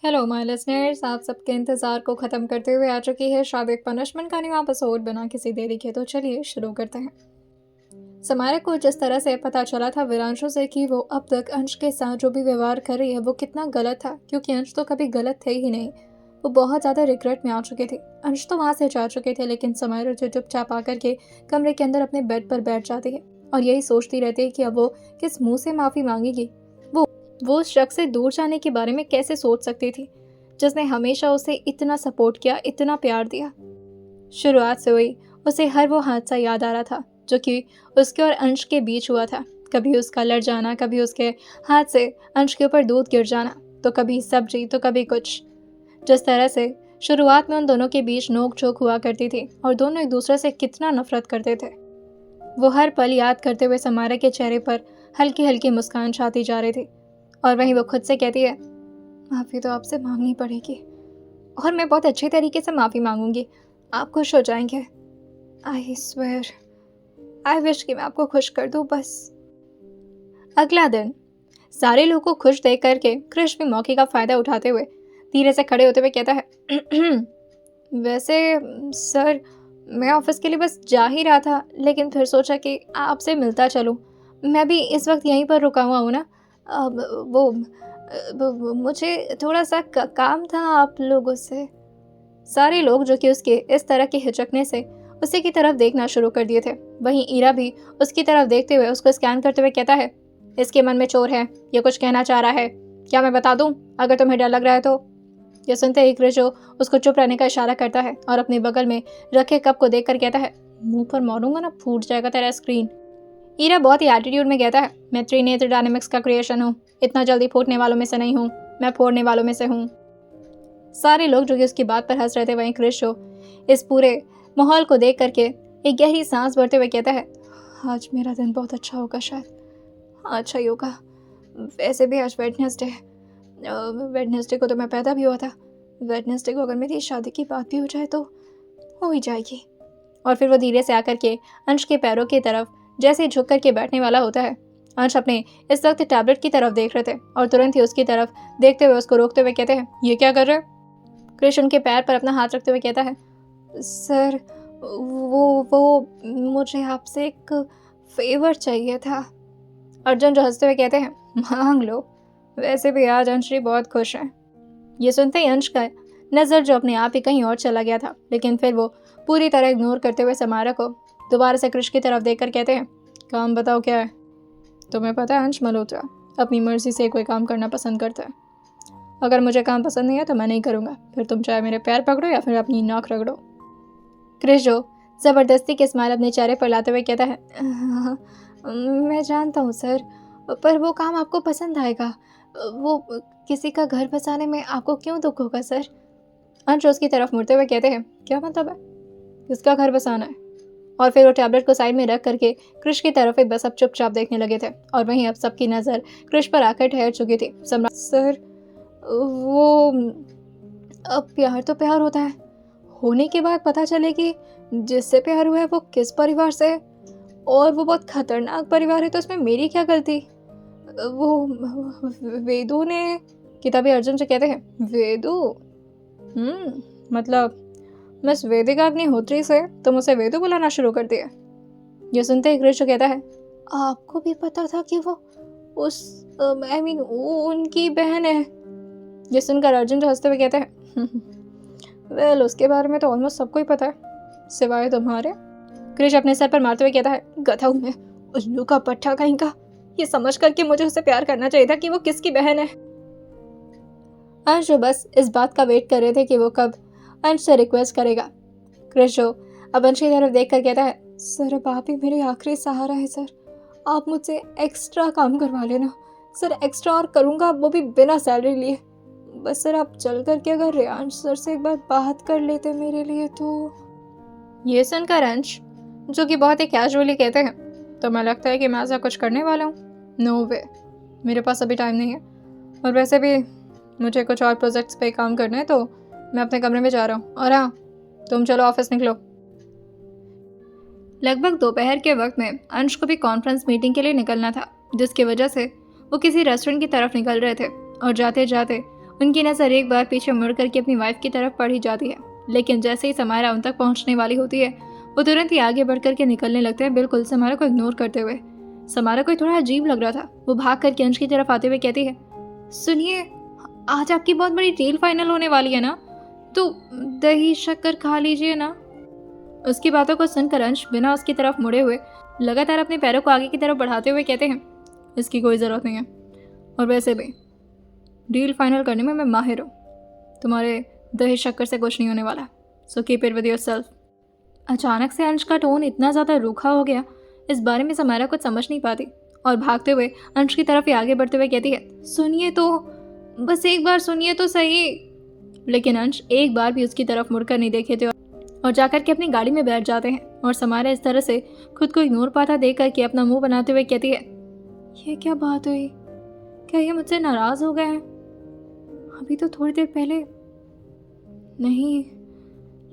Hello my listeners, आप सबके इंतज़ार को ख़त्म करते हुए आ चुकी है शायद एक पनिशमेंट का नहीं एपिसोड बिना किसी देरी के। तो चलिए शुरू करते हैं। समारा को जिस तरह से पता चला था वीरांशु से कि वो अब तक अंश के साथ जो भी व्यवहार कर रही है वो कितना गलत था, क्योंकि अंश तो कभी गलत थे ही नहीं। वो बहुत ज़्यादा रिग्रेट में आ चुके थे। अंश तो वहाँ से जा चुके थे, लेकिन समारा जो चुपचाप आकर के कमरे के अंदर अपने बेड पर बैठ जाती है और यही सोचती रहती है कि अब वो किस मुँह से माफ़ी मांगेगी। वो उस शख्स से दूर जाने के बारे में कैसे सोच सकती थी जिसने हमेशा उसे इतना सपोर्ट किया, इतना प्यार दिया। शुरुआत से हुई उसे हर वो हादसा याद आ रहा था जो कि उसके और अंश के बीच हुआ था। कभी उसका लड़ जाना, कभी उसके हाथ से अंश के ऊपर दूध गिर जाना, तो कभी सब्जी तो कभी कुछ। जिस तरह से शुरुआत में उन दोनों के बीच नोक झोंक हुआ करती थी और दोनों एक दूसरे से कितना नफरत करते थे, वो हर पल याद करते हुए समारा के चेहरे पर हल्की हल्की मुस्कान छाती जा रही थी। और वहीं वो खुद से कहती है, माफ़ी तो आपसे मांगनी पड़ेगी और मैं बहुत अच्छे तरीके से माफ़ी मांगूंगी। आप खुश हो जाएंगे। आई स्वेयर, आई विश कि मैं आपको खुश कर दूं बस। अगला दिन सारे लोगों को खुश देख करके क्रिश भी मौके का फ़ायदा उठाते हुए धीरे से खड़े होते हुए कहता है, वैसे सर, मैं ऑफिस के लिए बस जा ही रहा था, लेकिन फिर सोचा कि आपसे मिलता चलूं। मैं भी इस वक्त यहीं पर रुका हुआ हूँ ना। अब मुझे थोड़ा सा काम था आप लोगों से। सारे लोग जो कि उसके इस तरह के हिचकने से उसी की तरफ देखना शुरू कर दिए थे। वहीं ईरा भी उसकी तरफ देखते हुए उसको स्कैन करते हुए कहता है, इसके मन में चोर है, ये कुछ कहना चाह रहा है। क्या मैं बता दूं अगर तुम्हें डर लग रहा है तो? यह सुनते ही क्रिश उसको चुप रहने का इशारा करता है और अपने बगल में रखे कप को देखकर कहता है, मुंह पर मारूंगा ना, फूट जाएगा तेरा स्क्रीन। ईरा बहुत ही एटीट्यूड में कहता है, मैं त्रिनेत्र डायनेमिक्स का क्रिएशन हूँ, इतना जल्दी फूटने वालों में से नहीं हूँ, मैं फोड़ने वालों में से हूँ। सारे लोग जो कि उसकी बात पर हंस रहे थे, वहीं क्रिश इस पूरे माहौल को देख करके एक गहरी सांस भरते हुए कहता है, आज मेरा दिन बहुत अच्छा होगा, शायद अच्छा ही होगा। वैसे भी आज वेडनेसडे को तो मैं पैदा भी हुआ था। वेडनेसडे को अगर मेरी शादी की बात भी हो जाए तो हो ही जाएगी। और फिर वो धीरे से आकर के अंश के पैरों की तरफ जैसे झुक कर के बैठने वाला होता है। अंश अपने इस वक्त टैबलेट की तरफ देख रहे थे और तुरंत ही उसकी तरफ देखते हुए उसको रोकते हुए कहते हैं, ये क्या कर रहे हो? कृष्ण उनके पैर पर अपना हाथ रखते हुए कहता है, सर, वो मुझे आपसे एक फेवर चाहिए था। अर्जुन जो हंसते हुए कहते हैं, मांग लो, वैसे भी आज अंशरी बहुत खुश है। ये सुनते ही अंश का नज़र जो अपने आप ही कहीं और चला गया था, लेकिन फिर वो पूरी तरह इग्नोर करते हुए समारा को दोबारा से कृष की तरफ देखकर कहते हैं, काम बताओ क्या है? तुम्हें पता है अंश मल्होत्रा अपनी मर्जी से कोई काम करना पसंद करता है। अगर मुझे काम पसंद नहीं है तो मैं नहीं करूँगा, फिर तुम चाहे मेरे पैर पकड़ो या फिर अपनी नाक रगड़ो। कृष जो ज़बरदस्ती के स्माइल अपने चेहरे पर लाते हुए कहता है, मैं जानता हूँ सर, पर वो काम आपको पसंद आएगा। वो किसी का घर बसाने में आपको क्यों दुख होगा सर? अंश उसकी तरफ मुड़ते हुए कहते हैं, क्या मतलब है, किसका घर बसाना है? और फिर वो टैबलेट को साइड में रख करके कृष की तरफ बस अब चुपचाप देखने लगे थे और वहीं अब सबकी नज़र कृष पर आकर ठहर चुकी थी। सम्राट सर, वो अब प्यार तो प्यार होता है, होने के बाद पता चले कि जिससे प्यार हुआ है वो किस परिवार से है, और वो बहुत खतरनाक परिवार है, तो इसमें मेरी क्या गलती? वो वेदू ने, किताबी अर्जुन से कहते हैं, वेदू? मतलब मिस वेदिका अग्निहोत्री से तुम उसे वेदू बुलाना शुरू कर दिया? ये सुनते ही कृष्ण कहता है, आपको भी पता था कि वो उनकी बहन है? ये सुनकर अर्जुन जो हंसते हुए कहता है, वेल, उसके बारे में तो ऑलमोस्ट सबको ही पता है सिवाय तुम्हारे। कृष अपने सर पर मारते हुए कहता है, गधा हूं मैं, उल्लू का पट्टा कहीं का। ये समझ करके मुझे उससे प्यार करना चाहिए था कि वो किसकी बहन है। अंश बस इस बात का वेट कर रहे थे कि वो कब अंश से रिक्वेस्ट करेगा। कृष अब अंश की तरफ देख कर कहता है, सर, अब आप ही मेरे आखिरी सहारा है सर, आप मुझसे एक्स्ट्रा काम करवा लेना सर, एक्स्ट्रा और करूँगा, वो भी बिना सैलरी लिए। बस सर, आप चल करके अगर रेयांश सर से एक बार बात कर लेते मेरे लिए तो। ये सुनकर अंश जो कि बहुत ही कैजुअली कहते हैं, तो मैं लगता है कि मैं ऐसा कुछ करने वाला हूँ। नो वे, मेरे पास अभी टाइम नहीं है, और वैसे भी मुझे कुछ और प्रोजेक्ट्स पे काम करना है, तो मैं अपने कमरे में जा रहा हूँ। और हाँ, तुम चलो ऑफिस निकलो। लगभग दोपहर के वक्त में अंश को भी कॉन्फ्रेंस मीटिंग के लिए निकलना था, जिसकी वजह से वो किसी रेस्टोरेंट की तरफ निकल रहे थे और जाते जाते उनकी नज़र एक बार पीछे मुड़ करके अपनी वाइफ की तरफ पड़ ही जाती है, लेकिन जैसे ही समारा उन तक पहुंचने वाली होती है वो तुरंत ही आगे बढ़ करके निकलने लगते हैं, बिल्कुल समारा को इग्नोर करते हुए। समारा को थोड़ा अजीब लग रहा था। वो भाग करके अंश की तरफ आते हुए कहती है, सुनिए, आज आपकी बहुत बड़ी डील फाइनल होने वाली है ना, तो दही शक्कर खा लीजिए ना। उसकी बातों को सुनकर अंश बिना उसकी तरफ मुड़े हुए लगातार अपने पैरों को आगे की तरफ बढ़ाते हुए कहते हैं, इसकी कोई ज़रूरत नहीं है, और वैसे भी डील फाइनल करने में मैं माहिर हूँ। तुम्हारे दही शक्कर से कुछ नहीं होने वाला, so keep it with yourself. अचानक से अंश का टोन इतना ज़्यादा रूखा हो गया, इस बारे में समारा कुछ समझ नहीं पाती और भागते हुए अंश की तरफ ही आगे बढ़ते हुए कहती है, सुनिए तो, बस एक बार सुनिए तो सही। लेकिन अंश एक बार भी उसकी तरफ मुड़कर नहीं देखे थे और जाकर के अपनी गाड़ी में बैठ जाते हैं। और समारा इस तरह से खुद को इग्नोर पाता देख करके अपना मुंह बनाते हुए कहती है, ये क्या बात हुई? क्या ये मुझसे नाराज़ हो गए हैं? अभी तो थोड़ी देर पहले नहीं,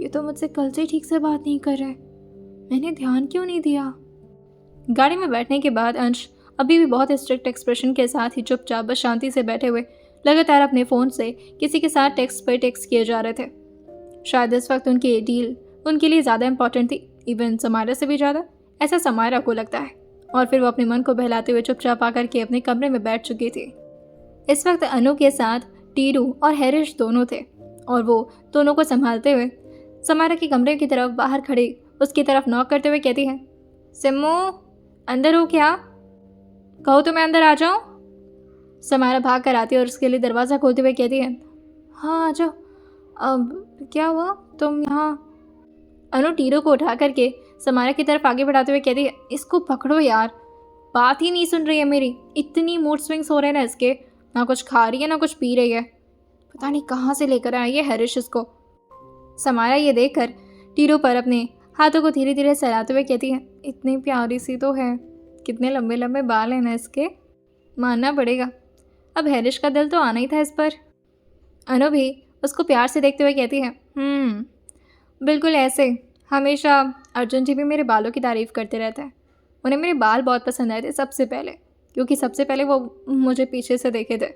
ये तो मुझसे कल से ठीक से बात नहीं कर रहे। मैंने ध्यान क्यों नहीं दिया? गाड़ी में बैठने के बाद अंश अभी भी बहुत स्ट्रिक्ट एक्सप्रेशन के साथ ही चुपचाप बस शांति से बैठे हुए लगातार अपने फ़ोन से किसी के साथ टेक्स्ट पर टेक्स्ट किए जा रहे थे। शायद इस वक्त उनकी ये डील उनके लिए ज़्यादा इंपॉर्टेंट थी, इवन समारा से भी ज़्यादा, ऐसा समारा को लगता है। और फिर वो अपने मन को बहलाते हुए चुपचाप आकर के अपने कमरे में बैठ चुकी थी। इस वक्त अनु के साथ टीरू और हैरिश दोनों थे और वो दोनों को संभालते हुए समारा के कमरे की तरफ बाहर खड़ी उसकी तरफ नॉक करते हुए कहती है, सिम्मू, अंदर हो क्या? कहो तो मैं अंदर आ जाऊं? समारा भाग कर आती है और उसके लिए दरवाज़ा खोलते हुए कहती है, हाँ आ जाओ। अब क्या हुआ, तुम यहाँ? अनु टीरू को उठा करके समारा की तरफ आगे बढ़ाते हुए कहती है, इसको पकड़ो यार, बात ही नहीं सुन रही है मेरी। इतनी मूड स्विंग्स हो रहे हैं ना इसके, ना कुछ खा रही है ना कुछ पी रही है, पता नहीं कहाँ से लेकर आई है हैरिश इसको। समारा ये देखकर टीरू पर अपने हाथों को धीरे धीरे सहलाते हुए कहती है, इतनी प्यारी सी तो है, कितने लंबे लंबे बाल हैं ना इसके, मानना पड़ेगा। अब हैरिश का दिल तो आना ही था इस पर। अनु भी उसको प्यार से देखते हुए कहती है, बिल्कुल ऐसे। हमेशा अर्जुन जी भी मेरे बालों की तारीफ़ करते रहते हैं। उन्हें मेरे बाल बहुत पसंद आए थे सबसे पहले, क्योंकि सबसे पहले वो मुझे पीछे से देखे थे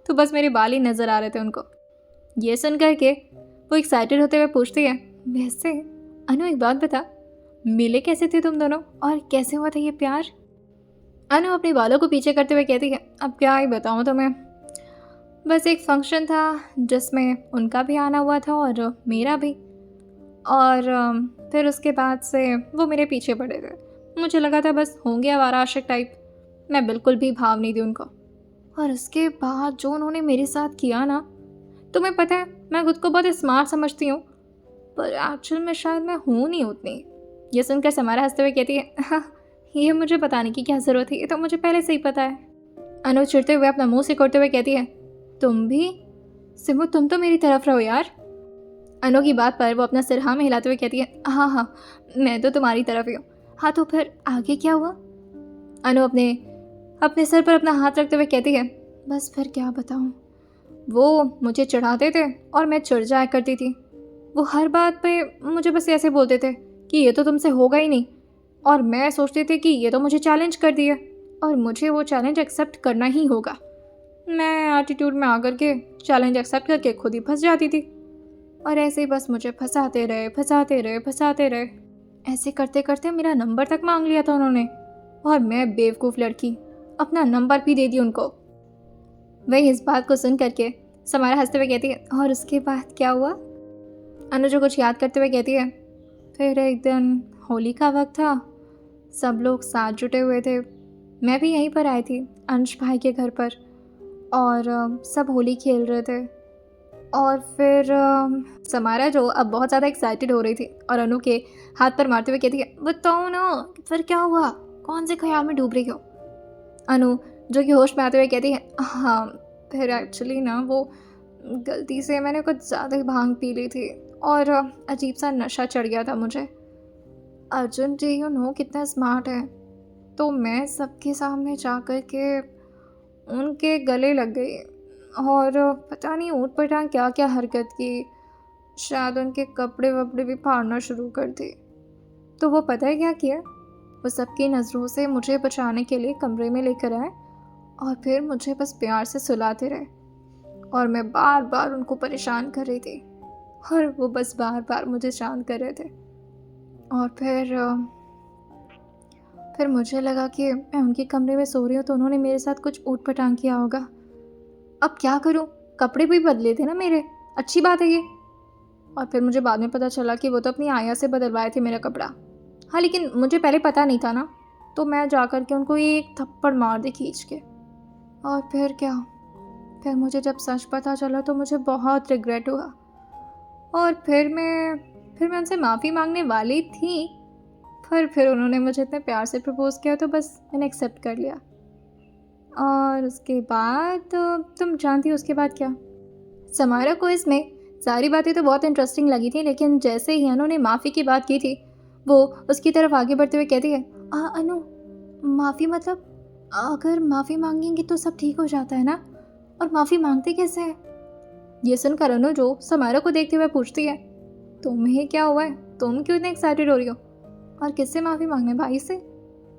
तो बस मेरे बाल ही नज़र आ रहे थे उनको। ये सुन कर के वो एक्साइटेड होते हुए पूछती है, वैसे अनु एक बात बता, मिले कैसे थे तुम दोनों और कैसे हुआ था ये प्यार? अनु अपने बालों को पीछे करते हुए कहती है, अब क्या ही बताऊँ तुम्हें, बस एक फंक्शन था जिसमें उनका भी आना हुआ था और मेरा भी, और फिर उसके बाद से वो मेरे पीछे पड़े थे। मुझे लगा था बस होंगे आवारा आशिक टाइप, मैं बिल्कुल भी भाव नहीं दी उनको। और उसके बाद जो उन्होंने मेरे साथ किया ना, तुम्हें पता है मैं खुद को बहुत स्मार्ट समझती हूँ, पर एक्चुअल में शायद मैं हूँ नहीं उतनी। ये सुनकर समारा हंसते हुए कहती है, हाँ, ये मुझे बताने की क्या ज़रूरत है, ये तो मुझे पहले से ही पता है। अनु चिढ़ते हुए अपना मुंह सिकोड़ते हुए कहती है, तुम भी? सिमू, तुम तो मेरी तरफ रहो यार। अनु की बात पर वो अपना सिर हाँ में हिलाते हुए कहती है, हाँ हाँ, मैं तो तुम्हारी तरफ ही हूँ। हाँ तो फिर आगे क्या हुआ? अनु अपने सर पर अपना हाथ रखते हुए कहती है, बस फिर क्या बताऊँ, वो मुझे चढ़ाते थे और मैं चिढ़ जाया करती थी। वो हर बात पे मुझे बस ऐसे बोलते थे कि ये तो तुमसे होगा ही नहीं, और मैं सोचती थी कि ये तो मुझे चैलेंज कर दिया और मुझे वो चैलेंज एक्सेप्ट करना ही होगा। मैं एटीट्यूड में आकर के चैलेंज एक्सेप्ट करके खुद ही फंस जाती थी, और ऐसे ही बस मुझे फंसाते रहे। ऐसे करते करते मेरा नंबर तक मांग लिया था उन्होंने, और मैं बेवकूफ़ लड़की अपना नंबर भी दे दी उनको। वही इस बात को सुन करके समारा हंसते हुए कहती है, और उसके बाद क्या हुआ? अनु जो कुछ याद करते हुए कहती है, फिर एक दिन होली का वक्त था, सब लोग साथ जुटे हुए थे, मैं भी यहीं पर आई थी अंश भाई के घर पर, और सब होली खेल रहे थे। और फिर समारा जो अब बहुत ज़्यादा एक्साइटेड हो रही थी और अनु के हाथ पर मारते हुए कहती है, बताओ ना फिर क्या हुआ, कौन से ख्याल में डूब रही हो? अनु जो कि होश में आते हुए कहती है, हाँ फिर एक्चुअली ना वो गलती से मैंने कुछ ज़्यादा ही भांग पी ली थी और अजीब सा नशा चढ़ गया था मुझे। अर्जुन जी यू नो कितना स्मार्ट है, तो मैं सबके सामने जा कर के उनके गले लग गई और पता नहीं ऊट पटांग क्या क्या हरकत की, शायद उनके कपड़े वपड़े भी फाड़ना शुरू कर दी। तो वो पता है क्या किया, वो सबकी नज़रों से मुझे बचाने के लिए कमरे में लेकर आए और फिर मुझे बस प्यार से सुलाते रहे, और मैं बार बार उनको परेशान कर रही थी और वो बस बार बार मुझे शांत कर रहे थे। और फिर मुझे लगा कि मैं उनके कमरे में सो रही हूँ तो उन्होंने मेरे साथ कुछ ऊट-पटांग किया होगा। अब क्या करूँ? कपड़े भी बदले थे ना मेरे, अच्छी बात है ये। और फिर मुझे बाद में पता चला कि वो तो अपनी आया से बदलवाए थे मेरा कपड़ा। हाँ, लेकिन मुझे पहले पता नहीं था ना, तो मैं जा कर के उनको एक थप्पड़ मार दी खींच के। और फिर क्या, फिर मुझे जब सच पता चला तो मुझे बहुत रिग्रेट हुआ। और फिर मैं उनसे माफ़ी मांगने वाली थी, पर फिर उन्होंने मुझे इतने प्यार से प्रपोज़ किया तो बस मैंने एक्सेप्ट कर लिया। और उसके बाद तुम जानती हो उसके बाद क्या? समारा को इसमें सारी बातें तो बहुत इंटरेस्टिंग लगी थी, लेकिन जैसे ही उन्होंने माफ़ी की बात की थी, वो उसकी तरफ आगे बढ़ते हुए कहती है, अनु, माफ़ी मतलब अगर माफ़ी मांगेंगे तो सब ठीक हो जाता है ना? और माफ़ी मांगते कैसे हैं? ये सुनकर अनु जो समारा को देखते हुए पूछती है, तुम्हें क्या हुआ है? तुम क्यों इतने एक्साइटेड हो रही हो? और किससे माफ़ी मांगना है? भाई से?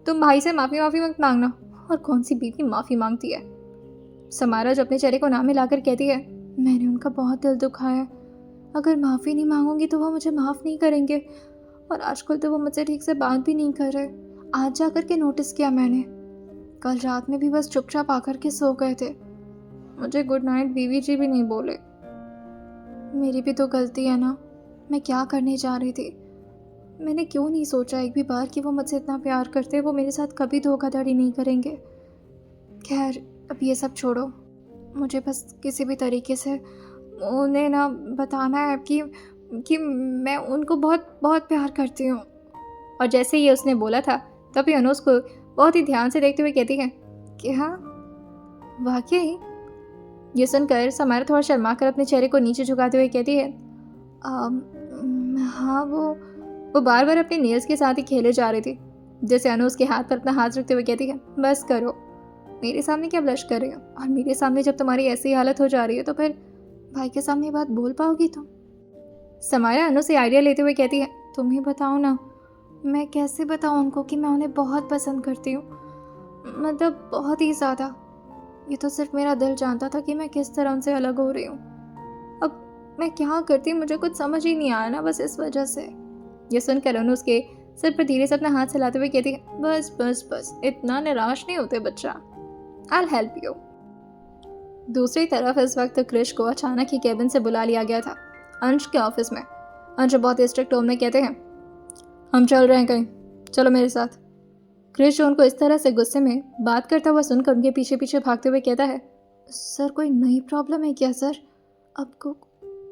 तुम भाई से माफ़ी मत मांगना। और कौन सी बीवी माफ़ी मांगती है? समारा जो अपने चेहरे को ना मिलाकर कहती है, मैंने उनका बहुत दिल दुखाया है। अगर माफ़ी नहीं मांगूंगी तो वो मुझे माफ़ नहीं करेंगे। और आजकल तो वो मुझसे ठीक से बात भी नहीं कर रहे। आज जा कर के नोटिस किया मैंने। कल रात में भी बस चुपचाप आकर के सो गए थे। मुझे गुड नाइट बीवी जी भी नहीं बोले। मेरी भी तो गलती है ना। मैं क्या करने जा रही थी? मैंने क्यों नहीं सोचा एक भी बार कि वो मुझसे इतना प्यार करते, वो मेरे साथ कभी धोखाधड़ी नहीं करेंगे। खैर, अब ये सब छोड़ो। मुझे बस किसी भी तरीके से उन्हें ना बताना है कि मैं उनको बहुत बहुत प्यार करती हूँ। और जैसे ही उसने बोला था तभी अनु उसको बहुत ही ध्यान से देखते हुए कहती है कि हाँ, वाकई। ये सुनकर समारा थोड़ा शर्मा कर अपने चेहरे को नीचे झुकाते हुए कहती है, हाँ, वो बार बार अपने नेल्स के साथ ही खेले जा रही थी। जैसे अनु उसके हाथ पर अपना हाथ रखते हुए कहती है, बस करो, मेरे सामने क्या ब्लश कर रही हो? और मेरे सामने जब तुम्हारी ऐसी हालत हो जा रही है तो फिर भाई के सामने बात बोल पाओगी तुम? समारा अनु से आइडिया लेते हुए कहती है, तुम ही बताओ ना, मैं कैसे बताऊँ उनको कि मैं उन्हें बहुत पसंद करती हूँ, मतलब बहुत ही ज़्यादा। ये तो सिर्फ मेरा दिल जानता था कि मैं किस तरह उनसे अलग हो रही हूँ। अब मैं क्या करती, मुझे कुछ समझ ही नहीं आया ना, बस इस वजह से। ये सुनकर अनु उसके सिर पर धीरे से अपना हाथ चलाते हुए कहती है, बस बस बस, इतना निराश नहीं होते बच्चा, आई हेल्प यू। दूसरी तरफ इस वक्त क्रिश को अचानक ही केबिन से बुला लिया गया था अंश के ऑफिस में। अंश बहुत स्ट्रिक्ट टोन में कहते हैं, हम चल रहे हैं कहीं, चलो मेरे साथ। क्रिश जो उनको इस तरह से गुस्से में बात करता हुआ सुनकर उनके पीछे पीछे भागते हुए कहता है, सर कोई नई प्रॉब्लम है क्या सर? आपको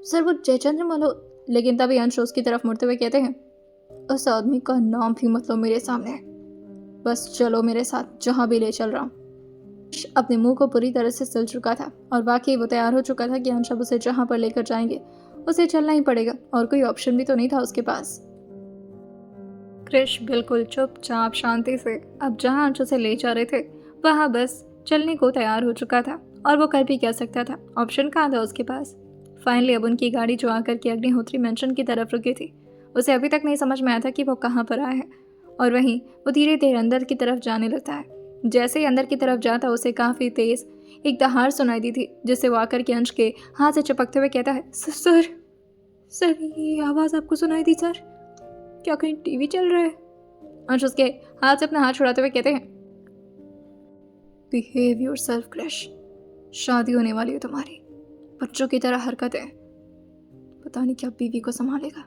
सर वो जयचंद्र मलो। लेकिन तभी अंश उसकी तरफ मुड़ते हुए कहते हैं, उस आदमी का नाम भी मत लो मेरे सामने, बस चलो मेरे साथ जहाँ भी ले चल रहा हूँ। अपने मुंह को पूरी तरह से सिल चुका था और वाकई वो तैयार हो चुका था कि अंश अब उसे जहाँ पर लेकर जाएंगे उसे चलना ही पड़ेगा, और कोई ऑप्शन भी तो नहीं था उसके पास। क्रिश बिल्कुल चुपचाप शांति से अब जहाँ अंश उसे ले जा रहे थे वहाँ बस चलने को तैयार हो चुका था, और वो कर भी क्या सकता था, ऑप्शन कहाँ था उसके पास। फाइनली अब उनकी गाड़ी जो आकर के अग्निहोत्री मेंशन की तरफ रुकी थी, उसे अभी तक नहीं समझ में आया था कि वो कहाँ पर आया है। और वहीं वो धीरे धीरे अंदर की तरफ जाने लगता है। जैसे ही अंदर की तरफ जाता उसे काफ़ी तेज एक दहाड़ सुनाई दी थी, जिससे वो आकर के अंश के हाथ से चिपकते हुए कहता है, सर सर ये आवाज़ आपको सुनाई दी सर? क्या कहीं टीवी चल रहा है? अंश उसके हाथ से अपना हाथ छुड़ाते हुए कहते हैं, बिहेव योरसेल्फ क्रिश, शादी होने वाली है तुम्हारी, बच्चों की तरह हरकतें, पता नहीं क्या बीवी को संभालेगा।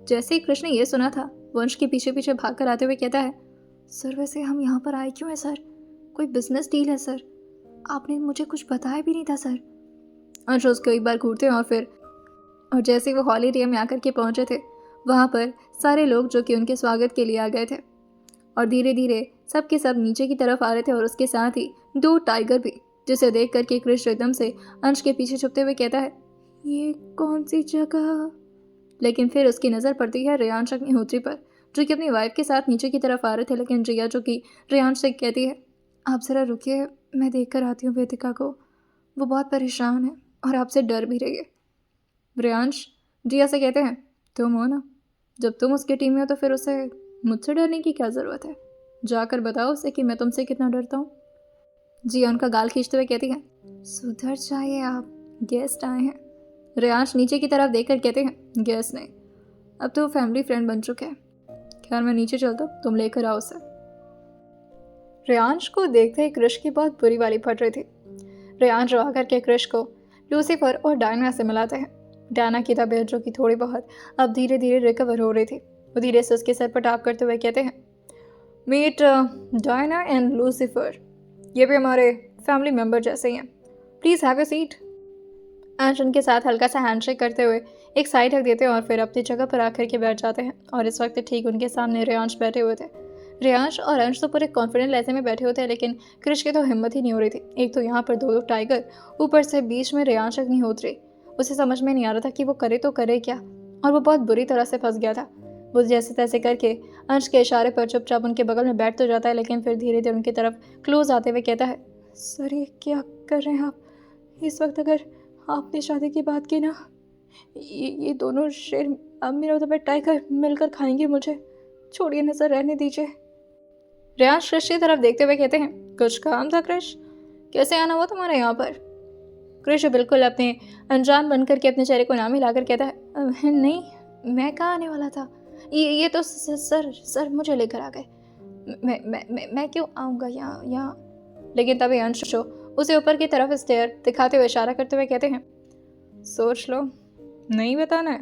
जैसे ही कृष्ण ने यह सुना था वंश के पीछे पीछे भागकर आते हुए कहता है, सर वैसे हम यहाँ पर आए क्यों हैं सर? कोई बिजनेस डील है सर? आपने मुझे कुछ बताया भी नहीं था सर। अंश उसको एक बार घूरते हैं और जैसे ही वो हॉलीडे में आकर के पहुंचे थे वहाँ पर सारे लोग जो कि उनके स्वागत के लिए आ गए थे, और धीरे धीरे सब के सब नीचे की तरफ आ रहे थे, और उसके साथ ही 2 टाइगर भी, जिसे देख करके कृष्ण एकदम से अंश के पीछे छुपते हुए कहता है, ये कौन सी जगह? लेकिन फिर उसकी नज़र पड़ती है रेयांश अग्निहोत्री पर, जो कि अपनी वाइफ के साथ नीचे की तरफ आ रहे थे। लेकिन जिया जो कि रेयांश से कहती है, आप ज़रा रुकिए, मैं देख कर आती हूँ वेदिका को, वो बहुत परेशान है और आपसे डर भी रही है। रेयांश जिया से कहते हैं, तुम हो ना, जब तुम उसकी टीम में हो तो फिर उसे मुझसे डरने की क्या ज़रूरत है? जाकर बताओ उसे कि मैं तुमसे कितना डरता हूँ। जिया उनका गाल खींचते हुए कहती है, सुधर जाइए आप, गेस्ट आए हैं। रेयांश नीचे की तरफ देखकर कहते हैं, गेस्ट नहीं, अब तो फैमिली फ्रेंड बन चुके हैं। खैर मैं नीचे चलता हूँ, तुम लेकर आओ उसे। रेयांश को देखते ही क्रिश की बहुत बुरी वाली फट रही थी। रेयांश रो करके क्रिश को लूसीफर और डायना से मिलाते हैं। डायना की तबीयत जो कि थोड़ी बहुत अब धीरे धीरे रिकवर हो रही थी, वो धीरे से उसके सर पर टाप करते हुए कहते हैं, मीट डायना एंड लूसीफर, ये भी हमारे फैमिली मेम्बर जैसे ही हैं, प्लीज़ हैव ए सीट। अंश उनके साथ हल्का सा हैंडशेक करते हुए एक साइड रख देते हैं और फिर अपनी जगह पर आकर के बैठ जाते हैं। और इस वक्त ठीक उनके सामने रेयांश बैठे हुए थे। रेयांश और अंश तो पूरे कॉन्फिडेंट लहजे में बैठे होते हैं, लेकिन क्रिश की तो हिम्मत ही नहीं हो रही थी। एक तो यहाँ पर दो टाइगर, ऊपर से बीच में रेयांश अग्निहोत्री। उसे समझ में नहीं आ रहा था कि वो करे तो करे क्या, और वो बहुत बुरी तरह से फंस गया था। वो जैसे तैसे करके अंश के इशारे पर चुपचाप उनके बगल में बैठ तो जाता है, लेकिन फिर धीरे धीरे उनकी तरफ क्लोज आते हुए कहता है, सर ये क्या कर रहे हैं आप? इस वक्त अगर आपने शादी की बात की ना, ये दोनों शेर अब मेरा उधर टाइगर मिलकर खाएंगे मुझे, छोड़िए ना सर, रहने दीजिए। रेयांश क्रिश की तरफ देखते हुए कहते हैं, कुछ काम था क्रिश, कैसे आना हुआ तुम्हारे यहाँ पर? क्रिश बिल्कुल अपने अनजान बनकर के अपने चेहरे को नाम हिलाकर कहता है, नहीं मैं कहाँ आने वाला था, ये तो सर मुझे लेकर आ गए, मैं क्यों आऊँगा यहाँ। लेकिन तभी अंश उसे ऊपर की तरफ स्टेयर दिखाते हुए इशारा करते हुए कहते हैं, सोच लो, नहीं बताना है।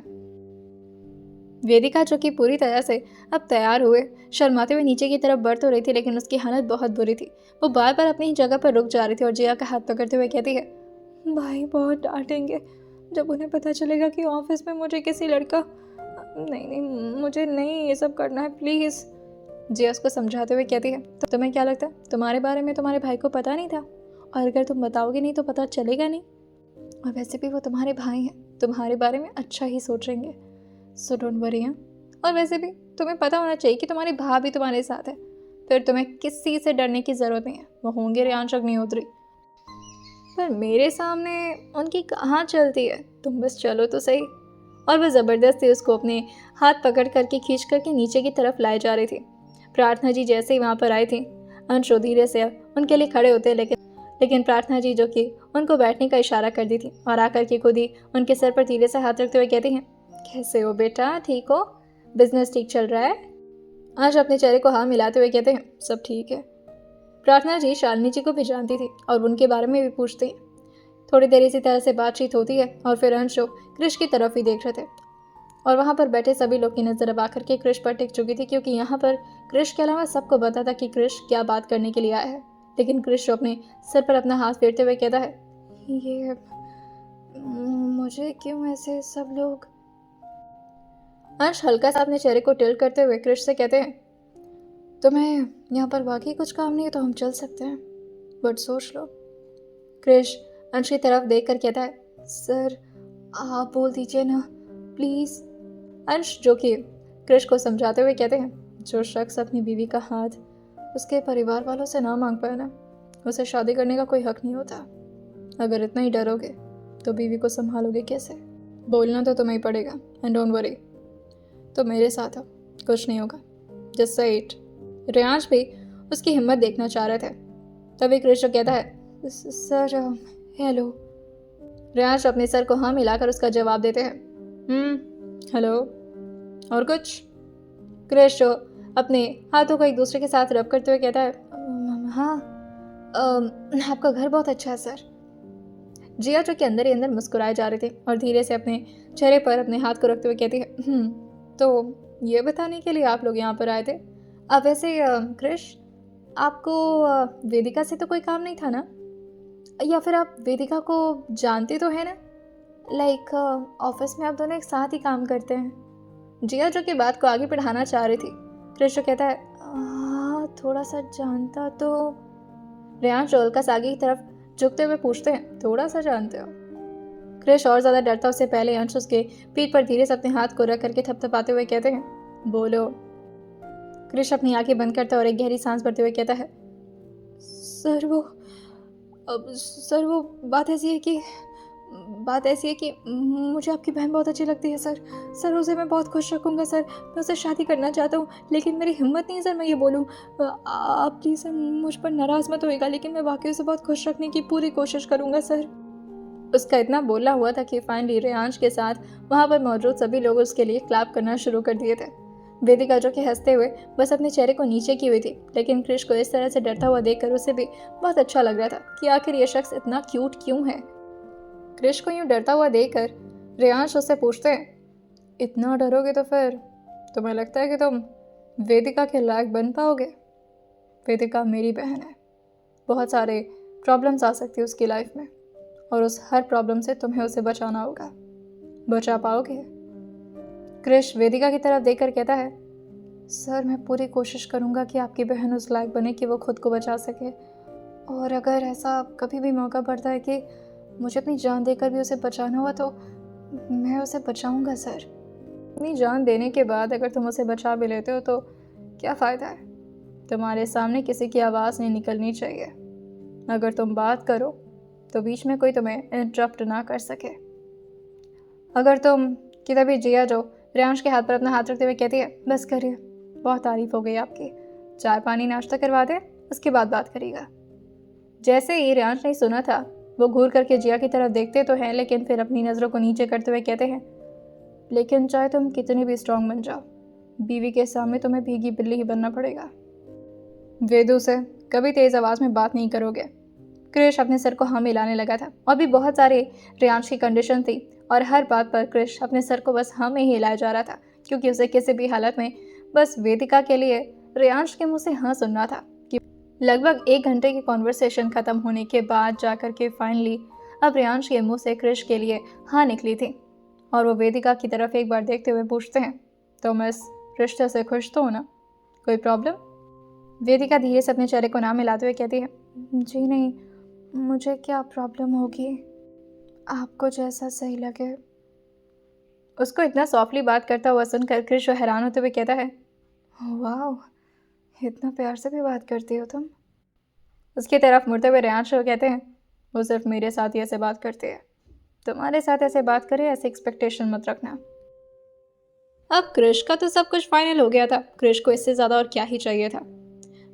वेदिका जो कि पूरी तरह से अब तैयार हुए शर्माते हुए नीचे की तरफ बढ़ तो रही थी, लेकिन उसकी हालत बहुत बुरी थी। वो बार बार अपनी जगह पर रुक जा रही थी और जिया का हाथ पकड़ते हुए कहती है, भाई बहुत डांटेंगे जब उन्हें पता चलेगा कि ऑफिस में मुझे किसी लड़का, नहीं मुझे नहीं ये सब करना है प्लीज़। जिया उसको समझाते हुए कहती है, तो तुम्हें क्या लगता है तुम्हारे बारे में तुम्हारे भाई को पता नहीं था? और अगर तुम बताओगे नहीं तो पता चलेगा नहीं, और वैसे भी वो तुम्हारे भाई हैं, तुम्हारे बारे में अच्छा ही सोचेंगे, सो डोंट वरी। और वैसे भी तुम्हें पता होना चाहिए कि तुम्हारी भाभी तुम्हारे साथ है, फिर तुम्हें किसी से डरने की ज़रूरत नहीं है। वो होंगे रेयांश अग्निहोत्री, पर मेरे सामने उनकी कहाँ चलती है, तुम बस चलो तो सही। और वह ज़बरदस्ती उसको अपने हाथ पकड़ करके खींच करके नीचे की तरफ लाए जा रही थी। प्रार्थना जी जैसे ही वहाँ पर आई थी, अंश धीरे से उनके लिए खड़े होते, लेकिन प्रार्थना जी जो कि उनको बैठने का इशारा कर दी थी और आकर के खुद ही उनके सर पर धीरे से हाथ रखते हुए कहती हैं, कैसे हो बेटा, ठीक हो, बिजनेस ठीक चल रहा है? अंश अपने चेहरे को हाँ मिलाते हुए कहते हैं, सब ठीक है। प्रार्थना जी शालिनी जी को भी जानती थी और उनके बारे में भी पूछती है। थोड़ी देर इसी तरह से बातचीत होती है और फिर अंश क्रिश की तरफ ही देख रहे थे और वहाँ पर बैठे सभी लोग की नज़र अब आकर के क्रिश पर टिक चुकी थी, क्योंकि यहाँ पर क्रिश के अलावा सबको पता था कि क्रिश क्या बात करने के लिए आया है। लेकिन क्रिश अपने सर पर अपना हाथ फेरते हुए कहता है, ये मुझे क्यों ऐसे सब लोग। अंश हल्का सा अपने चेहरे को टिल्ट करते हुए क्रिश से कहते हैं, तुम्हें यहाँ पर वाकई कुछ काम नहीं है तो हम चल सकते हैं, बट सोच लो। क्रिश अंश की तरफ देख कर कहता है, सर आप बोल दीजिए ना प्लीज़। अंश जो कि क्रिश को समझाते हुए कहते हैं, जो शख्स अपनी बीवी का हाथ उसके परिवार वालों से ना मांग पाए ना, उसे शादी करने का कोई हक नहीं होता। अगर इतना ही डरोगे तो बीवी को संभालोगे कैसे? बोलना तो तुम्हें ही पड़ेगा, एंड डोंट वरी, तो मेरे साथ हो, कुछ नहीं होगा, जस्ट से इट। रेयांश भी उसकी हिम्मत देखना चाह रहे थे। तभी क्रिश कहता है, सर हेलो। रेयांश अपने सर को हाँ मिलाकर उसका जवाब देते हैं, हेलो, और कुछ? क्रिश अपने हाथों को एक दूसरे के साथ रब करते हुए कहता है, हाँ आपका घर बहुत अच्छा है सर। जिया जो कि अंदर ही अंदर मुस्कुराए जा रहे थे और धीरे से अपने चेहरे पर अपने हाथ को रखते हुए कहती है, तो ये बताने के लिए आप लोग यहाँ पर आए थे? अब वैसे क्रिश, आपको वेदिका से तो कोई काम नहीं था ना? या फिर आप वेदिका को जानते तो है ना? लाइक ऑफिस में आप दोनों एक साथ ही काम करते हैं। जिया जो कि बात को आगे बढ़ाना चाह रही थी, क्रिश कहता है, थोड़ा सा जानता तो। रेयांश हल्का आगे की तरफ झुकते हुए पूछते हैं, थोड़ा सा जानते हो? क्रिश और ज़्यादा डरता उससे पहले अंश उसके पीठ पर धीरे से अपने हाथ को रख करके थपथपाते हुए कहते हैं, बोलो। क्रिश अपनी आंखें बंद करता है और एक गहरी सांस भरते हुए कहता है, सर वो बात ऐसी है कि बात ऐसी है कि मुझे आपकी बहन बहुत अच्छी लगती है सर। सर उसे मैं बहुत खुश रखूँगा सर। मैं उससे शादी करना चाहता हूँ, लेकिन मेरी हिम्मत नहीं है सर मैं ये बोलूँ। आप प्लीज़ सर मुझ पर नाराज़ मत होइएगा, लेकिन मैं वाक़ई उसे बहुत खुश रखने की पूरी कोशिश करूँगा सर। उसका इतना बोला हुआ था कि फाइनली रेयांश के साथ वहाँ पर मौजूद सभी लोग उसके लिए क्लैप करना शुरू कर दिए थे। वेदिका जो कि हंसते हुए बस अपने चेहरे को नीचे की हुई थी, लेकिन क्रिश को इस तरह से डरता हुआ देखकर उसे भी बहुत अच्छा लग रहा था कि आखिर ये शख्स इतना क्यूट क्यों है। क्रिश को यूं डरता हुआ देखकर रेयांश उससे पूछते हैं, इतना डरोगे तो फिर तुम्हें लगता है कि तुम वेदिका के लायक बन पाओगे? वेदिका मेरी बहन है, बहुत सारे प्रॉब्लम्स आ सकती है उसकी लाइफ में, और उस हर प्रॉब्लम से तुम्हें उसे बचाना होगा। बचा पाओगे? क्रिश वेदिका की तरफ देखकर कहता है, सर मैं पूरी कोशिश करूंगा कि आपकी बहन उस लायक बने कि वो खुद को बचा सके, और अगर ऐसा कभी भी मौका पड़ता है कि मुझे अपनी जान देकर भी उसे बचाना हुआ तो मैं उसे बचाऊंगा सर। अपनी जान देने के बाद अगर तुम उसे बचा भी लेते हो तो क्या फ़ायदा है? तुम्हारे सामने किसी की आवाज़ नहीं निकलनी चाहिए। अगर तुम बात करो तो बीच में कोई तुम्हें इंटरप्ट ना कर सके। अगर तुम किधर भी जिया जो रेयांश के हाथ पर अपना हाथ रखते हुए कहती है, बस करिए, बहुत तारीफ हो गई आपकी, चाय पानी नाश्ता करवा दे, उसके बाद बात करिएगा। जैसे ही रेयांश ने सुना था वो घूर करके जिया की तरफ देखते तो हैं, लेकिन फिर अपनी नज़रों को नीचे करते हुए कहते हैं, लेकिन चाहे तुम कितनी भी स्ट्रांग बन जाओ, बीवी के सामने तुम्हें भीगी बिल्ली ही बनना पड़ेगा। वेदू से कभी तेज़ आवाज़ में बात नहीं करोगे। क्रिश अपने सर को हाँ मिलाने लगा था, और भी बहुत सारी रेयांश की कंडीशन थी, और हर बात पर क्रिश अपने सर को बस हाँ में ही हिलाया जा रहा था, क्योंकि उसे किसी भी हालत में बस वेदिका के लिए रेयांश के मुंह से हाँ सुनना था। कि लगभग 1 घंटे की कॉन्वर्सेशन खत्म होने के बाद जाकर के फाइनली अब रेयांश के मुंह से क्रिश के लिए हाँ निकली थी, और वो वेदिका की तरफ एक बार देखते हुए पूछते हैं, तुम इस रिश्ते से खुश तो हो ना? कोई प्रॉब्लम? वेदिका धीरे से अपने चेहरे को ना मिलाते हुए कहती है, जी नहीं, मुझे क्या प्रॉब्लम होगी, आपको जैसा सही लगे। उसको इतना सॉफ्टली बात करता हुआ सुनकर क्रिश हैरान होते हुए कहता है, वाह, इतना प्यार से भी बात करती हो तुम। उसकी तरफ मुड़ते हुए रेयांश कहते हैं, वो सिर्फ मेरे साथ ही ऐसे बात करती है, तुम्हारे साथ ऐसे बात करे ऐसे एक्सपेक्टेशन मत रखना। अब क्रिश का तो सब कुछ फाइनल हो गया था, क्रिश को इससे ज़्यादा और क्या ही चाहिए था।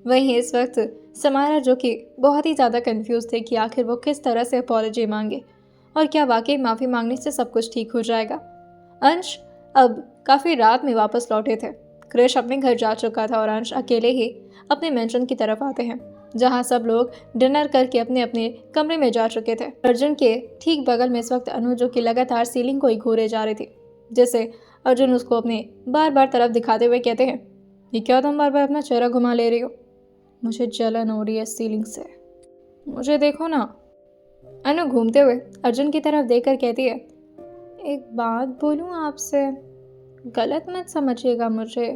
वहीं इस वक्त समारा जो कि बहुत ही ज़्यादा कंफ्यूज थे कि आखिर वो किस तरह से अपॉलॉजी मांगे, और क्या वाकई माफ़ी मांगने से सब कुछ ठीक हो जाएगा। अंश अब काफ़ी रात में वापस लौटे थे। क्रिश अपने घर जा चुका था और अंश अकेले ही अपने मेंशन की तरफ आते हैं, जहां सब लोग डिनर करके अपने अपने कमरे में जा चुके थे। अर्जुन के ठीक बगल में इस वक्त अनु जो कि लगातार सीलिंग को ही घूरे जा रही थी, जैसे अर्जुन उसको अपने बार बार तरफ दिखाते हुए कहते हैं, ये क्या तुम बार बार अपना चेहरा घुमा ले रही हो? मुझे जलन हो रही है सीलिंग से, मुझे देखो ना। अनु घूमते हुए अर्जुन की तरफ देखकर कहती है, एक बात बोलूं आपसे, गलत मत समझिएगा मुझे।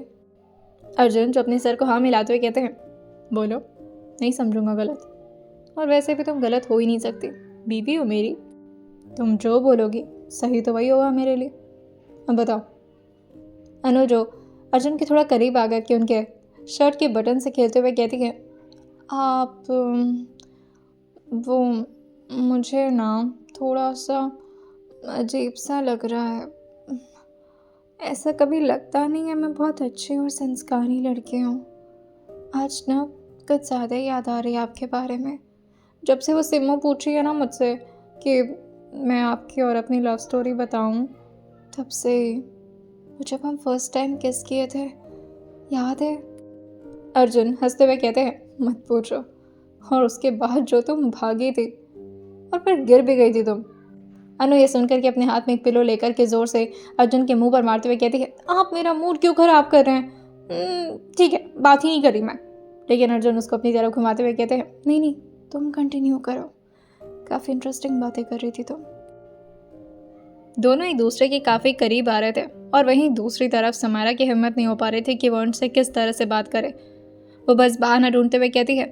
अर्जुन जो अपने सर को हाँ मिलाते हुए कहते हैं, बोलो, नहीं समझूंगा गलत, और वैसे भी तुम गलत हो ही नहीं सकती, बीवी हो मेरी, तुम जो बोलोगी सही तो वही होगा मेरे लिए। अब बताओ। अनु जो अर्जुन के थोड़ा करीब आ गए कि उनके शर्ट के बटन से खेलते हुए कहती है, आप वो मुझे ना थोड़ा सा अजीब सा लग रहा है, ऐसा कभी लगता नहीं है, मैं बहुत अच्छी और संस्कारी लड़की हूँ। आज ना कुछ ज़्यादा ही याद आ रही है आपके बारे में। जब से वो सिम्मू पूछी है ना मुझसे कि मैं आपकी और अपनी लव स्टोरी बताऊँ, तब से जब हम फर्स्ट टाइम किस किए थे, याद है? अर्जुन हंसते हुए कहते हैं, मत पूछो, और उसके बाद जो तुम भागी थी और फिर गिर भी गई थी तुम। अनु ये सुनकर के अपने हाथ में एक पिलो लेकर के जोर से अर्जुन के मुंह पर मारते हुए कहती है, आप मेरा मूड क्यों खराब कर रहे हैं? ठीक है, बात ही नहीं करी मैं। लेकिन अर्जुन उसको अपनी तरफ घुमाते हुए कहते हैं, नहीं नहीं, तुम कंटिन्यू करो, काफ़ी इंटरेस्टिंग बातें कर रही थी तुम। दोनों एक दूसरे के काफ़ी करीब आ रहे थे, और वहीं दूसरी तरफ समारा की हिम्मत नहीं हो पा रही थी कि वो उनसे किस तरह से बात करे। वो बस बहाना ढूंढते हुए कहती है,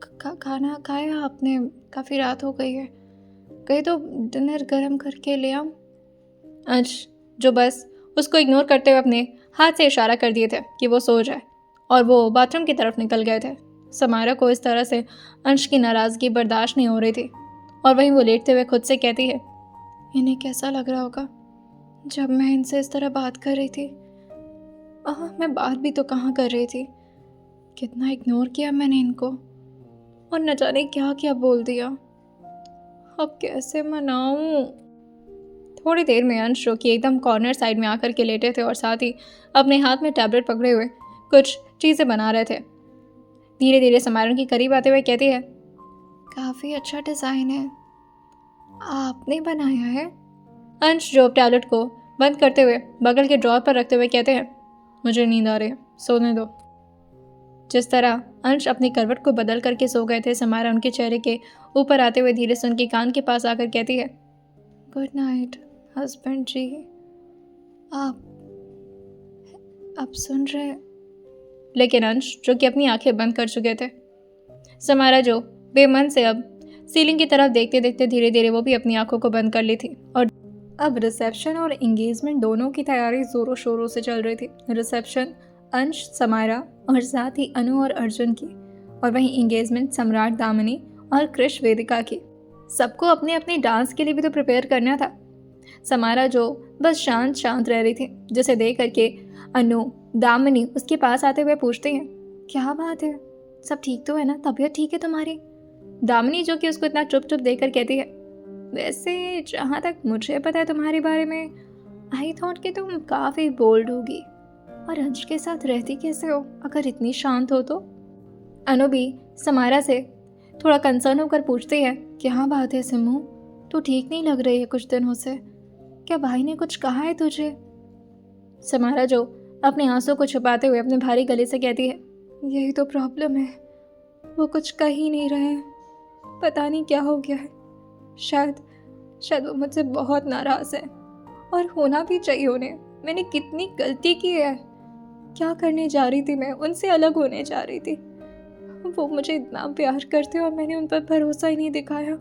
खाना खाया आपने? काफ़ी रात हो गई है, कहीं तो डिनर गर्म करके ले आऊं? अंश जो बस उसको इग्नोर करते हुए अपने हाथ से इशारा कर दिए थे कि वो सो जाए, और वो बाथरूम की तरफ निकल गए थे। समारा को इस तरह से अंश की नाराज़गी बर्दाश्त नहीं हो रही थी, और वहीं वो लेटते हुए खुद से कहती है, इन्हें कैसा लग रहा होगा जब मैं इनसे इस तरह बात कर रही थी। मैं बात भी तो कहाँ कर रही थी, कितना इग्नोर किया मैंने इनको, और न जाने क्या क्या बोल दिया। अब कैसे मनाऊं? थोड़ी देर में अंश, जो कि एकदम कॉर्नर साइड में आकर के लेटे थे और साथ ही अपने हाथ में टैबलेट पकड़े हुए कुछ चीज़ें बना रहे थे, धीरे धीरे समारण के करीब आते हुए कहती है, काफ़ी अच्छा डिज़ाइन है, आपने बनाया है? अंश, जो टैबलेट को बंद करते हुए बगल के ड्रॉर पर रखते हुए कहते हैं, मुझे नींद आ रही है, सोने दो। जिस तरह अंश अपनी करवट को बदल करके सो गए थे, समारा उनके चेहरे के ऊपर आते हुए धीरे से उनके कान के पास आकर कहती है, गुड नाइट हस्बैंड जी। आप सुन रहे? लेकिन अंश, जो कि अपनी आंखें बंद कर चुके थे, समारा जो बेमन से अब सीलिंग की तरफ देखते देखते धीरे धीरे वो भी अपनी आंखों को बंद कर ली थी। और अब रिसेप्शन और एंगेजमेंट दोनों की तैयारी जोरों शोरों से चल रही थी। रिसेप्शन अंश, समारा और साथ ही अनु और अर्जुन की, और वहीं एंगेजमेंट सम्राट, दामिनी और कृष, वेदिका की। सबको अपने अपने डांस के लिए भी तो प्रिपेयर करना था। समारा जो बस शांत शांत रह रही थी, जिसे देख करके अनु, दामिनी उसके पास आते हुए पूछते हैं, क्या बात है, सब ठीक तो है ना, तबीयत ठीक है तुम्हारी? दामिनी, जो कि उसको इतना चुप चुप देखकर कहती है, वैसे जहाँ तक मुझे पता है तुम्हारे बारे में, आई थॉट कि तुम काफ़ी बोल्ड होगी, और अंश के साथ रहती कैसे हो अगर इतनी शांत हो तो? अनु भी समारा से थोड़ा कंसर्न होकर पूछती है, क्या बात है सिम्मू, तू ठीक नहीं लग रही है कुछ दिनों से, क्या भाई ने कुछ कहा है तुझे? समारा जो अपने आंसू को छुपाते हुए अपने भारी गले से कहती है, यही तो प्रॉब्लम है, वो कुछ कह ही नहीं रहे हैं, पता नहीं क्या हो गया है, शायद वो मुझसे बहुत नाराज़ है, और होना भी चाहिए उन्हें। मैंने कितनी गलती की है, क्या करने जा रही थी मैं, उनसे अलग होने जा रही थी। वो मुझे इतना प्यार करते और मैंने उन पर भरोसा ही नहीं दिखाया।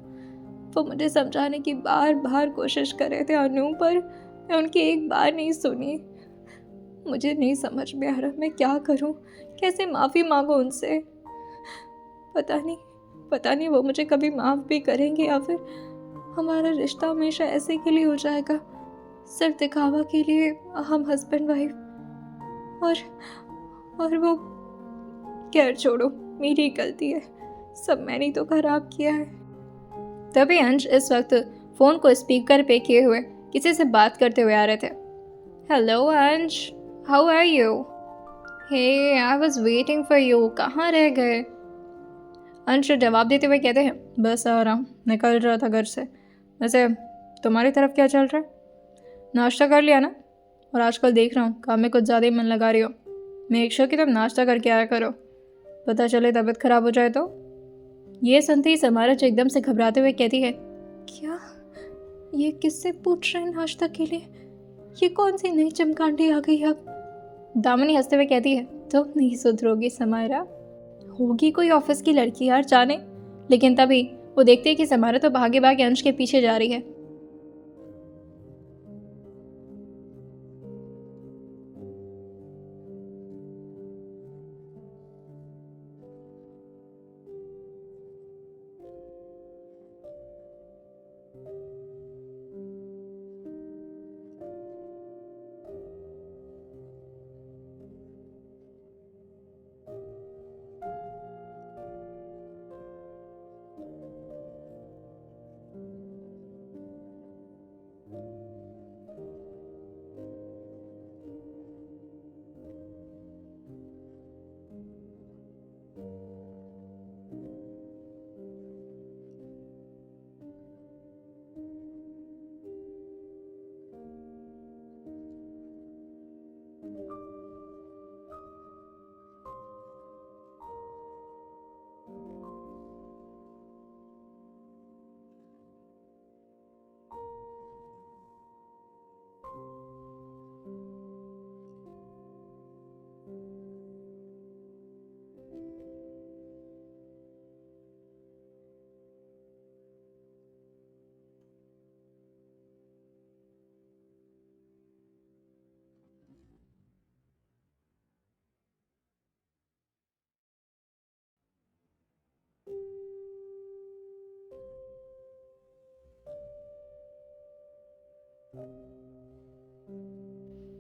वो मुझे समझाने की बार बार कोशिश कर रहे थे अनु, पर मैं उनकी एक बार नहीं सुनी। मुझे नहीं समझ में आ रहा मैं क्या करूं, कैसे माफ़ी मांगूं उनसे। पता नहीं वो मुझे कभी माफ़ भी करेंगे या फिर हमारा रिश्ता हमेशा ऐसे के लिए हो जाएगा, सिर्फ दिखावा के लिए, हम हस्बैंड वाइफ। और वो, खैर छोड़ो, मेरी गलती है, सब मैंने तो खराब किया है। तभी अंश इस वक्त फ़ोन को स्पीकर पे किए हुए किसी से बात करते हुए आ रहे थे। Hello Ansh, how are you? Hey, I was waiting for you, कहाँ रह गए? अंश जवाब देते हुए कहते हैं, बस आ रहा हूँ, निकल रहा था घर से। वैसे तुम्हारी तरफ क्या चल रहा है? नाश्ता कर लिया ना? और आजकल देख रहा हूँ काम में कुछ ज़्यादा ही मन लगा रही हो। मेक श्योर कि तुम नाश्ता करके आया करो, पता चले तबीयत खराब हो जाए तो। ये सुनते ही समारा एकदम से घबराते हुए कहती है, क्या ये किससे पूछ रहे हैं नाश्ता के लिए, ये कौन सी नई चमकांडी आ गई अब? दामिनी हंसते हुए कहती है, तुम नहीं सुधरोगी समारा, होगी कोई ऑफिस की लड़की यार जाने। लेकिन तभी वो देखते हैं कि समारा तो भागे भागे अंश के पीछे जा रही है।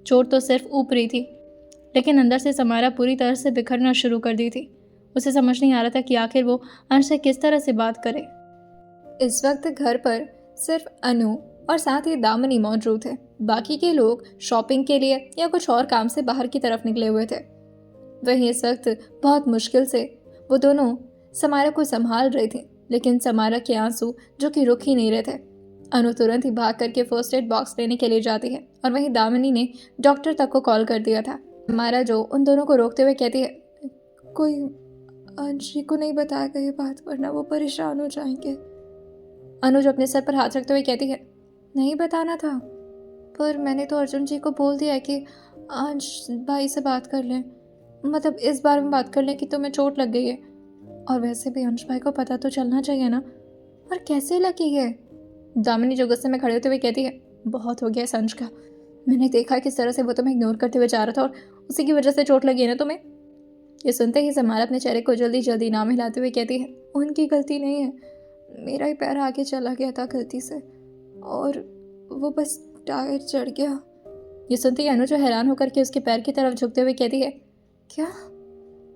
चोट तो सिर्फ ऊपरी थी, लेकिन अंदर से समारा पूरी तरह से बिखरना शुरू कर दी थी। उसे समझ नहीं आ रहा था कि आखिर वो अंश से किस तरह से बात करे। इस वक्त घर पर सिर्फ अनु और साथ ही दामिनी मौजूद थे। बाकी के लोग शॉपिंग के लिए या कुछ और काम से बाहर की तरफ निकले हुए थे। वहीं इस वक्त बहुत मुश्किल से वो दोनों समारा को संभाल रही थी, लेकिन समारा के आंसू जो कि रुक ही नहीं रहे थे। अनु तुरंत ही भाग करके फर्स्ट एड बॉक्स लेने के लिए जाती है और वहीं दामिनी ने डॉक्टर तक को कॉल कर दिया था। समारा जो उन दोनों को रोकते हुए कहती है, कोई अंशी को नहीं बताएगा ये बात, वरना वो परेशान हो जाएंगे। अनुज अपने सर पर हाथ रखते हुए कहती है, नहीं बताना था, पर मैंने तो अर्जुन जी को बोल दिया है कि अंश भाई से बात कर लें, मतलब इस बारे में बात कर लें कि तुम्हें चोट लग गई है। और वैसे भी अंश भाई को पता तो चलना चाहिए ना, और कैसे लगी है। दामिनी जो गुस्से में खड़े होते हुए कहती है, बहुत हो गया इस अंश का, मैंने देखा किस तरह से वो तुम्हें इग्नोर करते हुए जा रहा था और उसी की वजह से चोट लगी है ना तुम्हें। ये सुनते ही समारा अपने चेहरे को जल्दी जल्दी नाम हिलाते हुए कहती है, उनकी गलती नहीं है, मेरा ही पैर आगे चला गया था गलती से और वो बस टायर चढ़ गया। ये सुनते ही अनु जो हैरान होकर के उसके पैर की तरफ झुकते हुए कहती है, क्या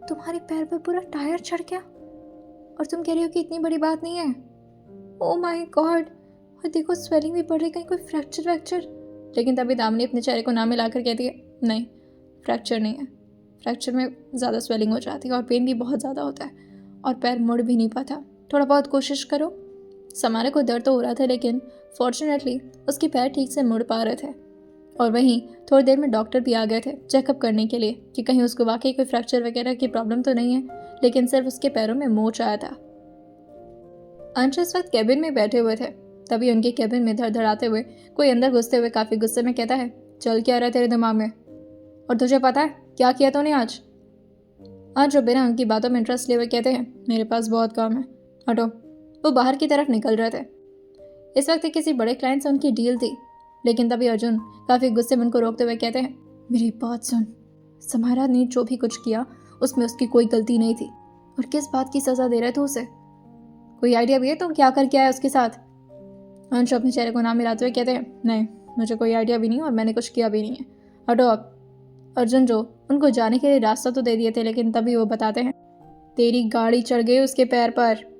तुम्हारे पैर पर पूरा टायर चढ़ गया और तुम कह रही हो कि इतनी बड़ी बात नहीं है। ओ माय गॉड, और देखो स्वेलिंग भी बढ़ रही, कहीं कोई फ्रैक्चर वैक्चर। लेकिन तभी दामिनी अपने चेहरे को ना मिलाकर कहती है, नहीं फ्रैक्चर नहीं है, फ्रैक्चर में ज़्यादा स्वेलिंग हो जाती है और पेन भी बहुत ज़्यादा होता है और पैर मुड़ भी नहीं पाता, थोड़ा बहुत कोशिश करो। समारे को दर्द तो हो रहा था, लेकिन फॉर्चुनेटली उसके पैर ठीक से मुड़ पा रहे थे। और वहीं थोड़ी देर में डॉक्टर भी आ गए थे चेकअप करने के लिए कि कहीं उसको वाकई कोई फ्रैक्चर वगैरह की प्रॉब्लम तो नहीं है, लेकिन सिर्फ उसके पैरों में मोच आया था। अंश इस वक्त कैबिन में बैठे हुए थे, तभी उनके कैबिन में धड़धड़ाते हुए कोई अंदर घुसते हुए काफ़ी गुस्से में कहता है, चल क्या रहा है तेरे दिमाग में, और तुझे पता है क्या किया तूने आज। जो बिना उनकी बातों में इंटरेस्ट लिए हुए कहते हैं, मेरे पास बहुत काम है, हटो। वो बाहर की तरफ निकल रहे थे। इस वक्त किसी बड़े क्लाइंट से उनकी डील थी, लेकिन तभी अर्जुन काफ़ी गुस्से में उनको रोकते हुए कहते हैं, मेरी बात सुन, समारा ने जो भी कुछ किया उसमें उसकी कोई गलती नहीं थी, और किस बात की सज़ा दे रहे थे उसे, कोई आइडिया भी है तुम क्या करके आया उसके साथ। अंश अपने चेहरे को ना मिलाते हुए कहते हैं, नहीं मुझे कोई आइडिया भी नहीं और मैंने कुछ किया भी नहीं है, हटो अब। अर्जुन जो उनको जाने के लिए रास्ता तो दे दिए थे, लेकिन तभी वो बताते हैं, तेरी गाड़ी चढ़ गई उसके पैर पर।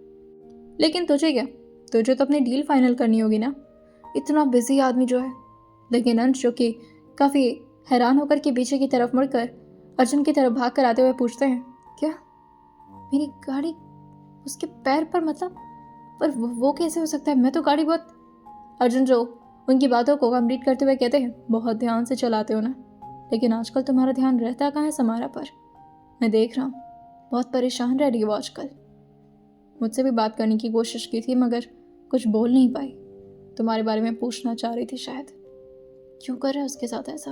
लेकिन तुझे क्या, तुझे तो अपनी डील फाइनल करनी होगी ना, इतना बिजी आदमी जो है। लेकिन अंश जो कि काफ़ी हैरान होकर के पीछे की तरफ मुड़कर अर्जुन की तरफ भाग कर आते हुए पूछते हैं, क्या मेरी गाड़ी उसके पैर पर, मतलब पर वो कैसे हो सकता है, मैं तो गाड़ी बहुत। अर्जुन जो उनकी बातों को कंप्लीट करते हुए कहते हैं, बहुत ध्यान से चलाते हो ना, लेकिन आजकल तुम्हारा ध्यान रहता कहाँ है समारा पर, मैं देख रहा हूँ बहुत परेशान रह रही हो आजकल। मुझसे भी बात करने की कोशिश की थी मगर कुछ बोल नहीं पाई, तुम्हारे बारे में पूछना चाह रही थी शायद, क्यों कर रहा है उसके साथ ऐसा।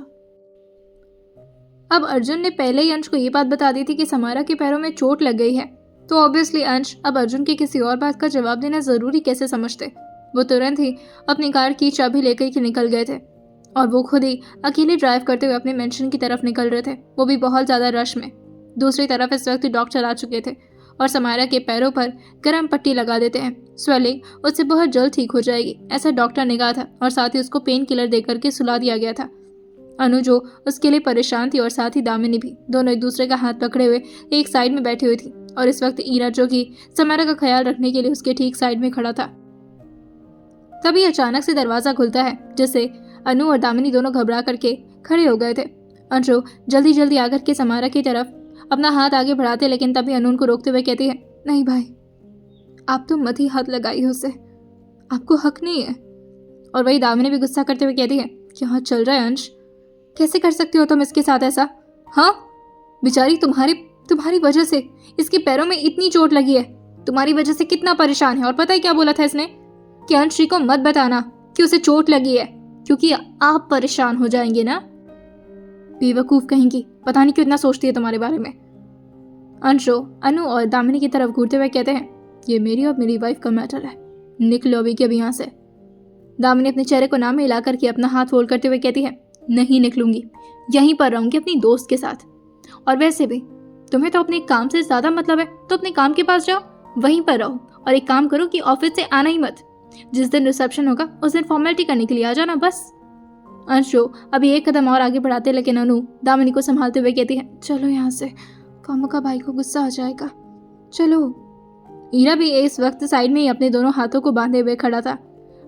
अब अर्जुन ने पहले ही अंश को ये बात बता दी थी कि समारा के पैरों में चोट लग गई है, तो ऑब्वियसली अंश अब अर्जुन की किसी और बात का जवाब देना ज़रूरी कैसे समझते। वो तुरंत ही अपनी कार की चाबी लेकर के निकल गए थे और वो खुद ही अकेले ड्राइव करते हुए अपने मेंशन की तरफ निकल रहे थे, वो भी बहुत ज़्यादा रश में। दूसरी तरफ इस वक्त डॉक्टर आ चुके थे और समारा के पैरों पर गर्म पट्टी लगा देते हैं, स्वेलिंग उससे बहुत जल्द ठीक हो जाएगी, ऐसा डॉक्टर ने कहा था, और साथ ही उसको पेन किलर देकर के सुला दिया गया था। अनु जो उसके लिए परेशान थी और साथ ही दामिनी भी, दोनों एक दूसरे का हाथ पकड़े हुए एक साइड में बैठी हुई थी, और इस वक्त ईरा जो कि समारा का ख्याल रखने के लिए उसके ठीक साइड में खड़ा था। तभी अचानक से दरवाजा खुलता है, जिससे अनु और दामिनी दोनों घबरा करके खड़े हो गए थे। अंशु जल्दी जल्दी आकर के समारा की तरफ अपना हाथ आगे बढ़ाते, लेकिन तभी अनु उनको रोकते हुए कहती है, नहीं भाई, आप तो मत ही हाथ लगाइए उसे, आपको हक नहीं है। और वही दामिनी भी गुस्सा करते हुए कहती है, क्या चल रहा है अंश, कैसे कर सकते हो तुम इसके साथ ऐसा। हाँ बेचारी तुम्हारी वजह से इसके पैरों में इतनी चोट लगी है, तुम्हारी वजह से कितना परेशान है। और पता है क्या बोला था इसने, कि अंशी को मत बताना कि उसे चोट लगी है, क्योंकि आप परेशान हो जाएंगे ना। बेवकूफ कहेंगी, पता नहीं क्यों इतना सोचती है तुम्हारे बारे में। अंशु अनु और दामिनी की तरफ घूरते हुए कहते हैं, ये मेरी और मेरी वाइफ का मैटर है, निकलो अभी के अभी यहाँ से। दामिनी अपने चेहरे को नाम हिला करके अपना हाथ फोल्ड करते हुए कहती है, नहीं निकलूंगी, यहीं पर रहूंगी अपनी दोस्त के साथ। और वैसे भी तुम्हें तो अपने काम से ज्यादा मतलब है, तो अपने काम के पास जाओ, वहीं पर रहो, और एक काम करो कि ऑफिस से आना ही मत, जिस दिन रिसेप्शन होगा उस दिन फॉर्मेलिटी करने के लिए आ जाना बस। अंशु अभी एक कदम और आगे बढ़ाते, लेकिन अनु दामिनी को संभालते हुए कहती है, चलो यहाँ से, कामुका भाई को गुस्सा आ जाएगा, चलो। ईरा भी इस वक्त साइड में ही अपने दोनों हाथों को बांधे हुए खड़ा था।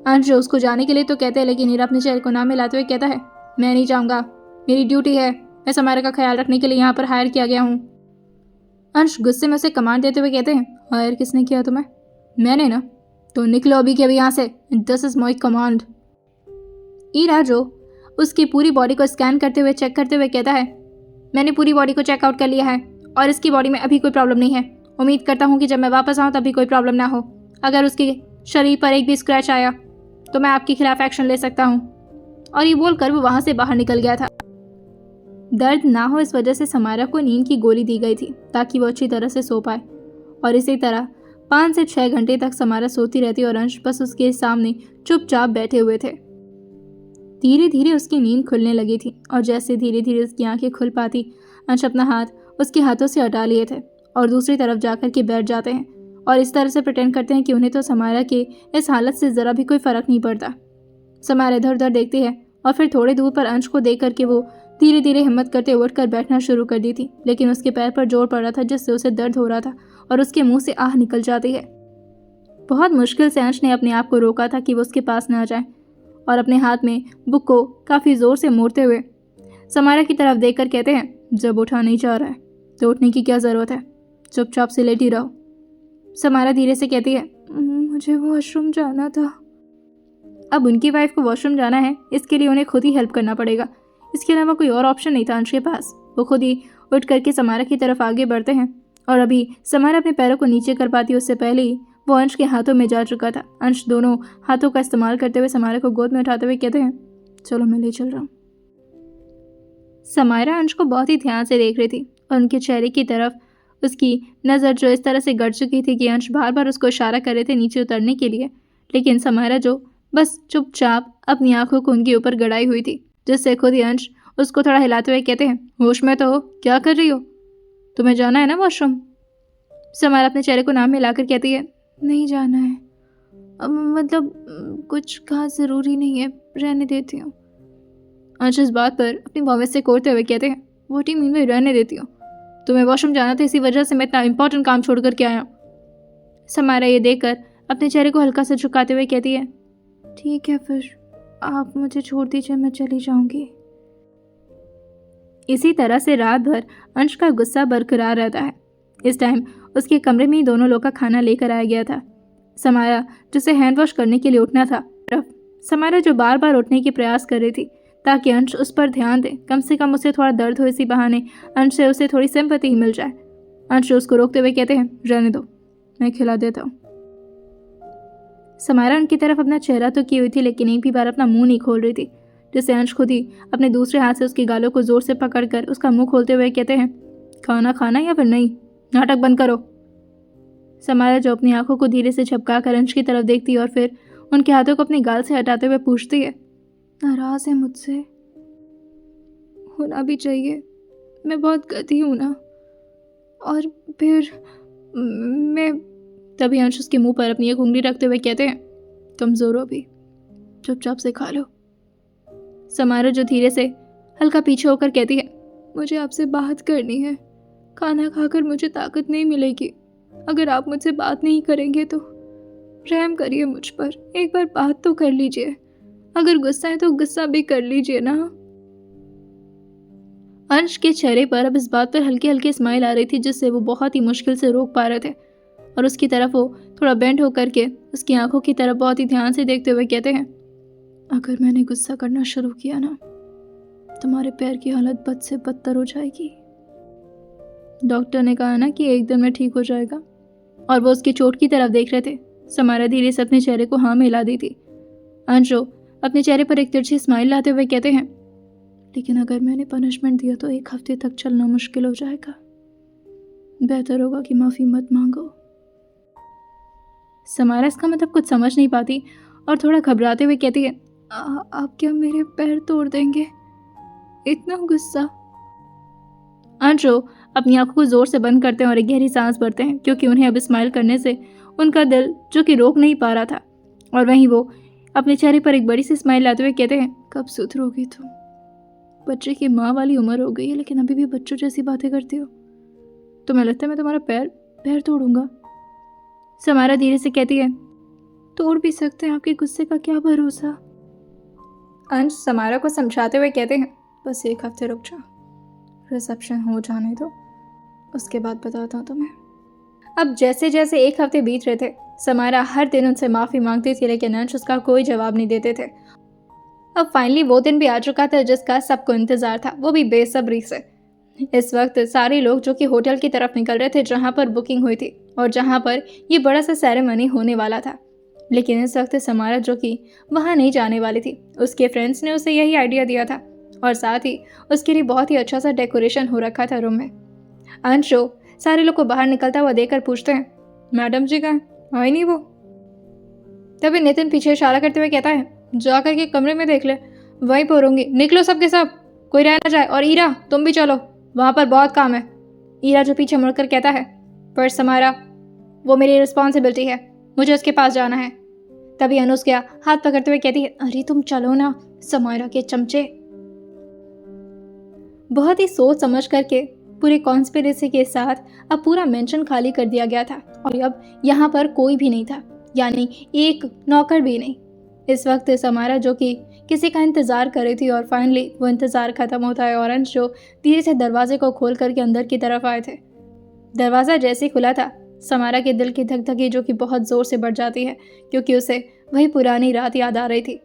अंशु उसको जाने के लिए तो कहते हैं, लेकिन ईरा अपने चेहरे को नाम मिलाते हुए कहता है, मैं नहीं जाऊँगा, मेरी ड्यूटी है, मैं समारा का ख्याल रखने के लिए यहाँ पर हायर किया गया हूँ। अंश गुस्से में उसे कमांड देते हुए कहते हैं, हायर किसने किया तुम्हें? मैंने ना, तो निकलो अभी के अभी यहाँ से, this is my command. Ira जो उसकी पूरी बॉडी को स्कैन करते हुए चेक करते हुए कहता है, मैंने पूरी बॉडी को चेकआउट कर लिया है और इसकी बॉडी में अभी कोई प्रॉब्लम नहीं है। उम्मीद करता हूँ कि जब मैं वापस आऊँ तभी कोई प्रॉब्लम ना हो। अगर उसके शरीर पर एक भी स्क्रैच आया तो मैं आपके खिलाफ एक्शन ले सकता हूँ। और ये बोलकर वो वहाँ से बाहर निकल गया था। दर्द ना हो इस वजह से समारा को नींद की गोली दी गई थी ताकि वो अच्छी तरह से सो पाए, और इसी तरह 5 से 6 घंटे तक समारा सोती रहती और अंश बस उसके सामने चुपचाप बैठे हुए थे। धीरे धीरे उसकी नींद खुलने लगी थी और जैसे धीरे धीरे उसकी आंखें खुल पाती, अंश अपना हाथ उसके हाथों से हटा लिए थे और दूसरी तरफ जाकर के बैठ जाते हैं और इस तरह से प्रिटेंड करते हैं कि उन्हें तो समारा के इस हालत से ज़रा भी कोई फ़र्क नहीं पड़ता। समारा इधर उधर देखती है और फिर थोड़ी दूर पर अंश को देख करके वो धीरे धीरे हिम्मत करते उठकर बैठना शुरू कर दी थी, लेकिन उसके पैर पर जोर पड़ रहा था जिससे उसे दर्द हो रहा था और उसके मुंह से आह निकल जाती है। बहुत मुश्किल से अंश ने अपने आप को रोका था कि वो उसके पास ना जाए और अपने हाथ में बुक को काफ़ी ज़ोर से मोड़ते हुए समारा की तरफ देखकर कहते हैं, जब उठा नहीं जा रहा है तो उठने की क्या ज़रूरत है, चुपचाप से लेटी रहो। समारा धीरे से कहती है, मुझे वॉशरूम जाना था। अब उनकी वाइफ को वॉशरूम जाना है, इसके लिए उन्हें खुद ही हेल्प करना पड़ेगा, इसके अलावा कोई और ऑप्शन नहीं था अंश के पास। वो खुद ही उठ करके समारा की तरफ आगे बढ़ते हैं और अभी समारा अपने पैरों को नीचे कर पाती उससे पहले ही वो अंश के हाथों में जा चुका था। अंश दोनों हाथों का इस्तेमाल करते हुए समारा को गोद में उठाते हुए कहते हैं, चलो मैं ले चल रहा हूँ। समारा अंश को बहुत ही ध्यान से देख रही थी और उनके चेहरे की तरफ उसकी नज़र जो इस तरह से गड़ चुकी थी कि अंश बार बार उसको इशारा कर रहे थे नीचे उतरने के लिए, लेकिन समारा जो बस चुपचाप अपनी आंखों को उनके ऊपर गड़ाई हुई थी, जिससे खुद ही अंश उसको थोड़ा हिलाते हुए कहते हैं, होश में तो हो, क्या कर रही हो, तुम्हें जाना है ना वॉशरूम? समारा अपने चेहरे को नाम में लाकर कहती है, नहीं जाना है, मतलब कुछ खास ज़रूरी नहीं है, रहने देती हूँ। अंश इस बात पर अपनी भवेश से कोरते हुए कहते हैं, वो टीम में रहने देती हूँ, तुम्हें वॉशरूम जाना था, इसी वजह से मैं इतना इंपॉर्टेंट काम छोड़ कर के आया हूँ। समारा ये देखकर अपने चेहरे को हल्का से झुकाते हुए कहती है, ठीक है फिर आप मुझे छोड़ दीजिए, मैं चली जाऊंगी। इसी तरह से रात भर अंश का गुस्सा बरकरार रहता है। इस टाइम उसके कमरे में ही दोनों लोग का खाना लेकर आया गया था। समारा जिसे हैंड वॉश करने के लिए उठना था, समारा जो बार बार उठने की प्रयास कर रही थी ताकि अंश उस पर ध्यान दे, कम से कम उसे थोड़ा दर्द हो, इसी बहाने अंश से उसे थोड़ी सिंपैथी ही मिल जाए। अंश उसको रोकते हुए कहते हैं, रहने दो, मैं खिला देता हूँ। समारा उनकी तरफ अपना चेहरा तो की हुई थी, लेकिन एक भी बार अपना मुंह नहीं खोल रही थी, जिससे अंश खुद ही अपने दूसरे हाथ से उसके गालों को जोर से पकड़कर उसका मुंह खोलते हुए कहते हैं, खाना खाना या फिर नहीं, नाटक बंद करो। समारा जो अपनी आंखों को धीरे से झपका कर अंश की तरफ देखती है और फिर उनके हाथों को अपनी गाल से हटाते हुए पूछती है, नाराज है मुझसे? होना भी चाहिए, मैं बहुत गधी हूँ ना, और फिर मैं। तभी अंश उसके मुंह पर अपनी एक उंगली रखते हुए कहते हैं, कमजोर हो भी, चुपचाप से खा लो। समारा जो धीरे से हल्का पीछे होकर कहती है, मुझे आपसे बात करनी है, खाना खाकर मुझे ताकत नहीं मिलेगी, अगर आप मुझसे बात नहीं करेंगे तो रहम करिए मुझ पर, एक बार बात तो कर लीजिए, अगर गुस्सा है तो गुस्सा भी कर लीजिए ना। अंश के चेहरे पर अब इस बात पर हल्की हल्की स्माइल आ रही थी, जिससे वो बहुत ही मुश्किल से रोक पा रहे थे, और उसकी तरफ वो थोड़ा बेंड होकर के उसकी आंखों की तरफ बहुत ही ध्यान से देखते हुए कहते हैं, अगर मैंने गुस्सा करना शुरू किया ना, तुम्हारे पैर की हालत बद से बदतर हो जाएगी। डॉक्टर ने कहा ना कि एक दिन में ठीक हो जाएगा। और वो उसकी चोट की तरफ देख रहे थे। समारा धीरे से अपने चेहरे को हाँ में हिला दी थी। अंशु अपने चेहरे पर एक तिरछी स्माइल लाते हुए कहते हैं, लेकिन अगर मैंने पनिशमेंट दिया तो 1 हफ्ते तक चलना मुश्किल हो जाएगा, बेहतर होगा कि माफ़ी मत मांगो। समारा इसका मतलब कुछ समझ नहीं पाती और थोड़ा घबराते हुए कहती है, आप क्या मेरे पैर तोड़ देंगे? इतना गुस्सा। अंशु अपनी आंखों को जोर से बंद करते हैं और एक गहरी सांस भरते हैं, क्योंकि उन्हें अब स्माइल करने से उनका दिल जो कि रोक नहीं पा रहा था। और वहीं वो अपने चेहरे पर एक बड़ी सी स्माइल लाते हुए कहते हैं, कब सुधरोगी तुम? बच्चे की माँ वाली उम्र हो गई है लेकिन अभी भी बच्चों जैसी बातें करती हो। तुम्हें लगता है मैं तुम्हारा पैर तोड़ूंगा? समारा धीरे से कहती है। तोड़ भी सकते हैं, आपके गुस्से का क्या भरोसा। अंश समारा को समझाते हुए कहते हैं, बस 1 हफ्ते रुक जाओ, रिसेप्शन हो जाने दो, उसके बाद बताता हूँ तुम्हें। अब जैसे जैसे 1 हफ्ते बीत रहे थे, समारा हर दिन उनसे माफ़ी मांगती थी लेकिन अंश उसका कोई जवाब नहीं देते थे। अब फाइनली वो दिन भी आ चुका था जिसका सबको इंतज़ार था, वो भी बेसब्री से। इस वक्त सारे लोग जो कि होटल की तरफ निकल रहे थे जहाँ पर बुकिंग हुई थी और जहाँ पर ये बड़ा सा सेरेमनी होने वाला था। लेकिन इस वक्त समारा जो कि वहाँ नहीं जाने वाली थी, उसके फ्रेंड्स ने उसे यही आइडिया दिया था और साथ ही उसके लिए बहुत ही अच्छा सा डेकोरेशन हो रखा था रूम में। अंश जो सारे लोग को बाहर निकलता हुआ देखकर पूछते हैं, मैडम जी कहाँ? आई नहीं वो? तभी नितिन पीछे इशारा करते हुए कहता है, जा करके कमरे में देख ले, वहीं पर होंगी, निकलो सबके सब, कोई रह ना जाए। और ईरा तुम भी चलो, वहाँ पर बहुत काम है। ईरा जो पीछे मुड़कर कहता है, पर समारा वो मेरी रिस्पॉन्सिबिलिटी है, मुझे उसके पास जाना है। तभी अनुष्का हाथ पकड़ते हुए कहती है, अरे तुम चलो ना समारा के चमचे। बहुत ही सोच समझ करके पूरे कॉन्स्पिरेसी के साथ अब पूरा मेंशन खाली कर दिया गया था और अब यहाँ पर कोई भी नहीं था, यानी एक नौकर भी नहीं। इस वक्त समारा जो कि किसी का इंतज़ार कर रही थी और फाइनली वो इंतज़ार ख़त्म होता है और अंश जो धीरे से दरवाजे को खोल करके अंदर की तरफ आए थे। दरवाज़ा जैसे ही खुला था, समारा के दिल की धक-धकी जो कि बहुत ज़ोर से बढ़ जाती है क्योंकि उसे वही पुरानी रात याद आ रही थी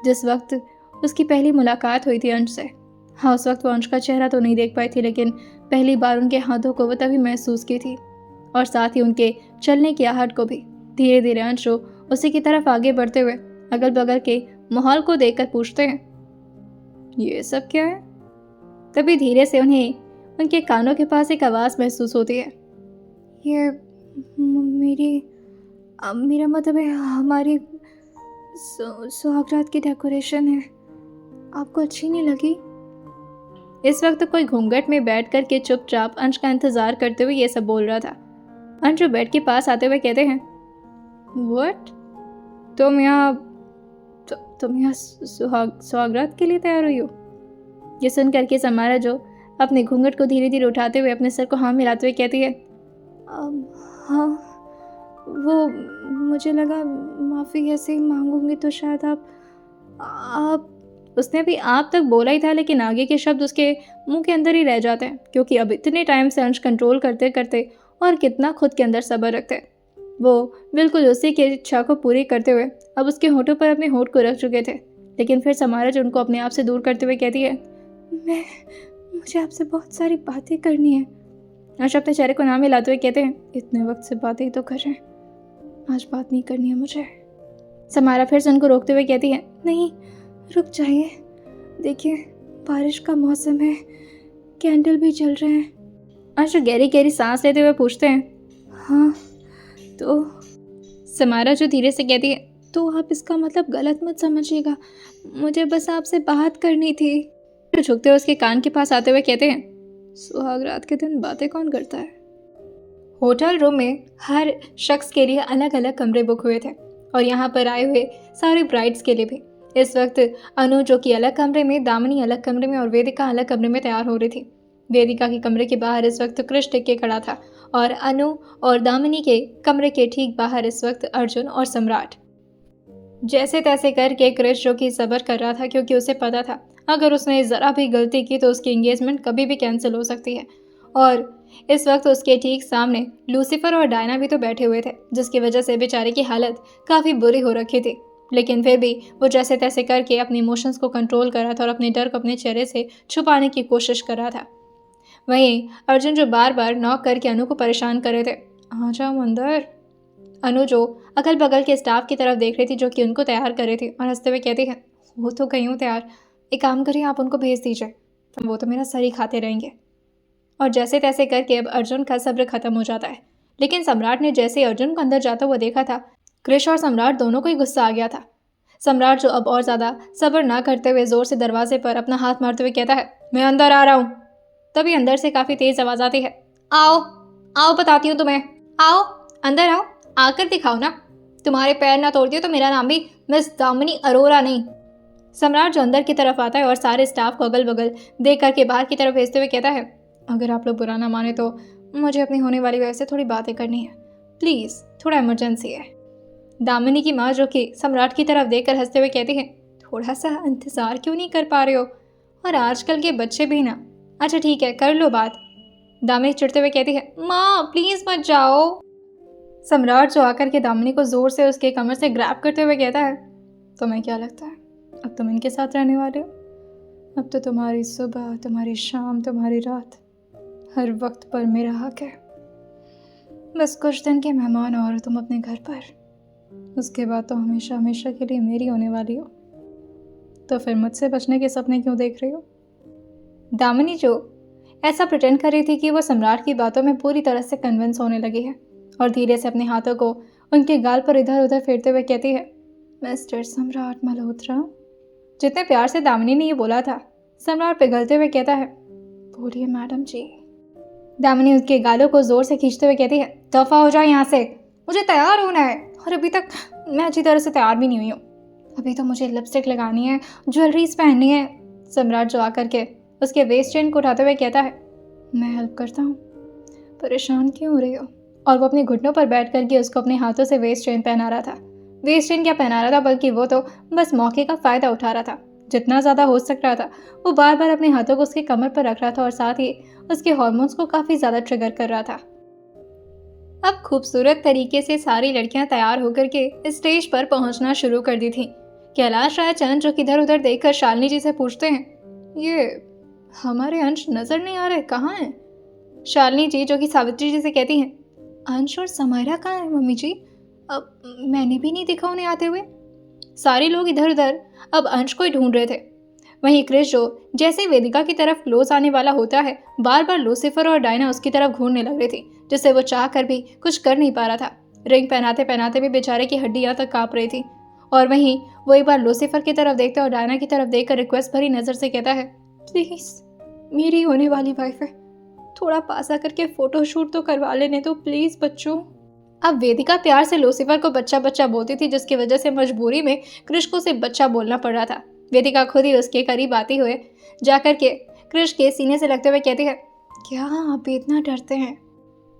जिस वक्त उसकी पहली मुलाकात हुई थी अंश से। हाँ, उस वक्त वो अंश का चेहरा तो नहीं देख पाई थी लेकिन पहली बार उनके हाथों को वो तभी महसूस की थी और साथ ही उनके चलने की आहट को भी। धीरे धीरे अंश उसी की तरफ आगे बढ़ते हुए अगल बगल के माहौल को देखकर पूछते हैं, ये सब क्या है? तभी धीरे से उन्हें उनके कानों के पास एक आवाज़ महसूस होती है, ये मेरा मतलब है हमारी सुहागरात की डेकोरेशन है, आपको अच्छी नहीं लगी? इस वक्त कोई घूंघट में बैठ कर के चुपचाप अंश का इंतजार करते हुए ये सब बोल रहा था। अंश बेड के पास आते हुए कहते हैं, व्हाट? तुम यहाँ सुहागरात के लिए तैयार हुई हो? ये सुन करके समारा जो अपने घूंघट को धीरे धीरे उठाते हुए अपने सर को हाँ मिलाते हुए कहती है, हाँ, वो मुझे लगा माफ़ी ऐसे ही मांगूंगी तो शायद आप उसने भी आप तक बोला ही था लेकिन आगे के शब्द उसके मुंह के अंदर ही रह जाते हैं क्योंकि अब इतने टाइम से अंश कंट्रोल करते करते और कितना खुद के अंदर सब्र रखते, वो बिल्कुल उसी की इच्छा को पूरी करते हुए अब उसके होठों पर अपने होठ को रख चुके थे। लेकिन फिर समारा जो उनको अपने आप से दूर करते हुए कहती है, मुझे आपसे बहुत सारी बातें करनी है। अंश अपने चेहरे को ना मिलाते हुए कहते हैं, इतने वक्त से बातें ही तो कर रहे हैं, आज बात नहीं करनी है मुझे। समारा फिर से उनको रोकते हुए कहती है, नहीं रुक जाइए, देखिए बारिश का मौसम है, कैंडल भी जल रहे हैं। अंश गहरी गहरी सांस लेते हुए पूछते हैं, हाँ तो? समारा जो धीरे से कहती है, तो आप इसका मतलब गलत मत समझिएगा, मुझे बस आपसे बात करनी थी। तो झुकते हुए उसके कान के पास आते हुए कहते हैं, सुहागरात के दिन बातें कौन करता है? होटल रूम में हर शख्स के लिए अलग अलग कमरे बुक हुए थे और यहाँ पर आए हुए सारे ब्राइड्स के लिए भी। इस वक्त अनु जो कि अलग कमरे में, दामिनी अलग कमरे में और वेदिका अलग कमरे में तैयार हो रही थी। वेदिका के कमरे के बाहर इस वक्त कृष टिक के खड़ा था और अनु और दामिनी के कमरे के ठीक बाहर इस वक्त अर्जुन और सम्राट। जैसे तैसे करके कृष जो कि सब्र कर रहा था क्योंकि उसे पता था अगर उसने ज़रा भी गलती की तो उसकी एंगेजमेंट कभी भी कैंसिल हो सकती है। और इस वक्त उसके ठीक सामने लूसीफर और डायना भी तो बैठे हुए थे जिसकी वजह से बेचारे की हालत काफ़ी बुरी हो रखी थी। लेकिन फिर भी वो जैसे तैसे करके अपने इमोशंस को कंट्रोल कर रहा था और अपने डर को अपने चेहरे से छुपाने की कोशिश कर रहा था। वहीं अर्जुन जो बार बार नॉक करके अनु को परेशान कर रहे थे, आ जाओ अंदर। अनु जो अगल बगल के स्टाफ की तरफ देख रही थी जो कि उनको तैयार कर रही थी और हंसते हुए कहती है, वो तो गई हूँ तैयार, एक काम करिए आप उनको भेज दीजिए, वो तो मेरा सर ही खाते रहेंगे। और जैसे तैसे करके अब अर्जुन का सब्र खत्म हो जाता है। लेकिन सम्राट ने जैसे ही अर्जुन को अंदर जाता हुआ देखा था, कृष और सम्राट दोनों को ही गुस्सा आ गया था। सम्राट जो अब और ज़्यादा सब्र ना करते हुए ज़ोर से दरवाजे पर अपना हाथ मारते हुए कहता है, मैं अंदर आ रहा हूँ। तभी अंदर से काफ़ी तेज़ आवाज़ आती है, आओ आओ बताती हूँ तुम्हें, आओ अंदर आओ, आकर दिखाओ ना, तुम्हारे पैर ना तोड़ती हो तो मेरा नाम भी मिस दामिनी अरोरा नहीं। सम्राट जो अंदर की तरफ आता है और सारे स्टाफ को अगल बगल देख करके बाहर की तरफ भेजते हुए कहता है, अगर आप लोग बुरा ना माने तो मुझे अपनी होने वाली वजह से थोड़ी बातें करनी है, प्लीज़, थोड़ा इमरजेंसी है। दामिनी की माँ जो कि सम्राट की तरफ देखकर हंसते हुए कहती है, थोड़ा सा इंतज़ार क्यों नहीं कर पा रहे हो? और आजकल के बच्चे भी ना। अच्छा ठीक है, कर लो बात। दामिनी चिढ़ते हुए कहती है, माँ प्लीज़ मत जाओ। सम्राट जो आकर के दामिनी को ज़ोर से उसके कमर से ग्रैब करते हुए कहता है, तुम्हें क्या लगता है अब तुम इनके साथ रहने वाले हो? अब तो तुम्हारी सुबह, तुम्हारी शाम, तुम्हारी रात, हर वक्त पर मेरा हक है। बस कुछ दिन के मेहमान और तुम अपने घर पर, उसके बाद तो हमेशा हमेशा के लिए मेरी होने वाली हो। तो फिर मुझसे बचने के सपने क्यों देख रही हो? दामिनी जो ऐसा प्रिटेंड कर रही थी कि वो सम्राट की बातों में पूरी तरह से कन्विंस होने लगी है और धीरे से अपने हाथों को उनके गाल पर इधर उधर फेरते हुए कहती है, मिस्टर सम्राट मल्होत्रा। जितने प्यार से दामिनी ने ये बोला था, सम्राट पिघलते हुए कहता है, बोलिए मैडम जी। दामिनी उसके गालों को जोर से खींचते हुए कहती है, दफा हो जाए यहाँ से, मुझे तैयार होना है और अभी तक मैं अच्छी तरह से तैयार भी नहीं हुई हूँ। अभी तो मुझे लिपस्टिक लगानी है, ज्वेलरीज पहननी है। सम्राट जो आकर के उसके वेस्ट चेन को उठाते हुए कहता है, मैं हेल्प करता हूँ, परेशान क्यों हो रही हो? और वो अपने घुटनों पर बैठ करके उसको अपने हाथों से वेस्ट चेन पहना रहा था। वेस्ट चेन क्या पहना रहा था, बल्कि वो तो बस मौके का फ़ायदा उठा रहा था। जितना ज़्यादा हो सक रहा था वो बार बार अपने हाथों को उसके कमर पर रख रहा था और साथ ही उसके हार्मोन्स को काफ़ी ज़्यादा ट्रिगर कर रहा था। अब खूबसूरत तरीके से सारी लड़कियां तैयार होकर के स्टेज पर पहुंचना शुरू कर दी थी। कैलाश राय चंद जो कि इधर उधर देखकर शालिनी जी से पूछते हैं, ये हमारे अंश नजर नहीं आ रहे, कहाँ हैं? शालिनी जी जो कि सावित्री जी से कहती हैं, अंश और समायरा कहाँ है मम्मी जी? अब मैंने भी नहीं देखा उन्हें आते हुए। सारे लोग इधर उधर अब अंश को ही ढूंढ रहे थे। वहीं क्रिश जो जैसे वेदिका की तरफ क्लोज आने वाला होता है, बार बार लूसीफर और डायना उसकी तरफ घूरने लग रही थी, जिससे वो चाह कर भी कुछ कर नहीं पा रहा था। रिंग पहनाते पहनाते भी बेचारे की हड्डियां तक कांप रही थी। और वहीं वो एक बार लूसीफर की तरफ देखता और डायना की तरफ देखकर रिक्वेस्ट भरी नजर से कहता है, प्लीज मेरी होने वाली वाइफ है, थोड़ा पास आकर के फोटोशूट तो करवा लेने दो प्लीज बच्चों। अब वेदिका प्यार से लूसीफर को बच्चा बच्चा बोलती थी, जिसकी वजह से मजबूरी में क्रिश को उसे बच्चा बोलना पड़ रहा था। वेदिका खुद ही उसके करीब आती हुए जाकर के क्रिश के सीने से लगते हुए कहती है, क्या आप इतना डरते हैं?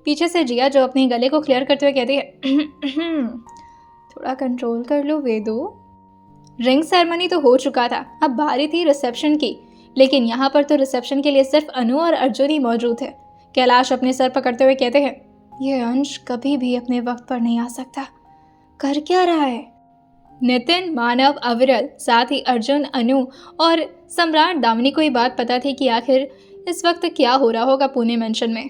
पीछे से जिया जो अपने गले को क्लियर करते हुए कहती है, थोड़ा कंट्रोल कर लो वेदो। रिंग सेरेमनी तो हो चुका था, अब बारी थी रिसेप्शन की। लेकिन यहाँ पर तो रिसेप्शन के लिए सिर्फ अनु और अर्जुन ही मौजूद है। कैलाश अपने सर पकड़ते हुए कहते हैं, ये अंश कभी भी अपने वक्त पर नहीं आ सकता, कर क्या रहा है? नितिन, मानव, अविरल, साथ ही अर्जुन, अनु और सम्राट दामिनी को ये बात पता थी कि आखिर इस वक्त क्या हो रहा होगा पुणे मेंशन में।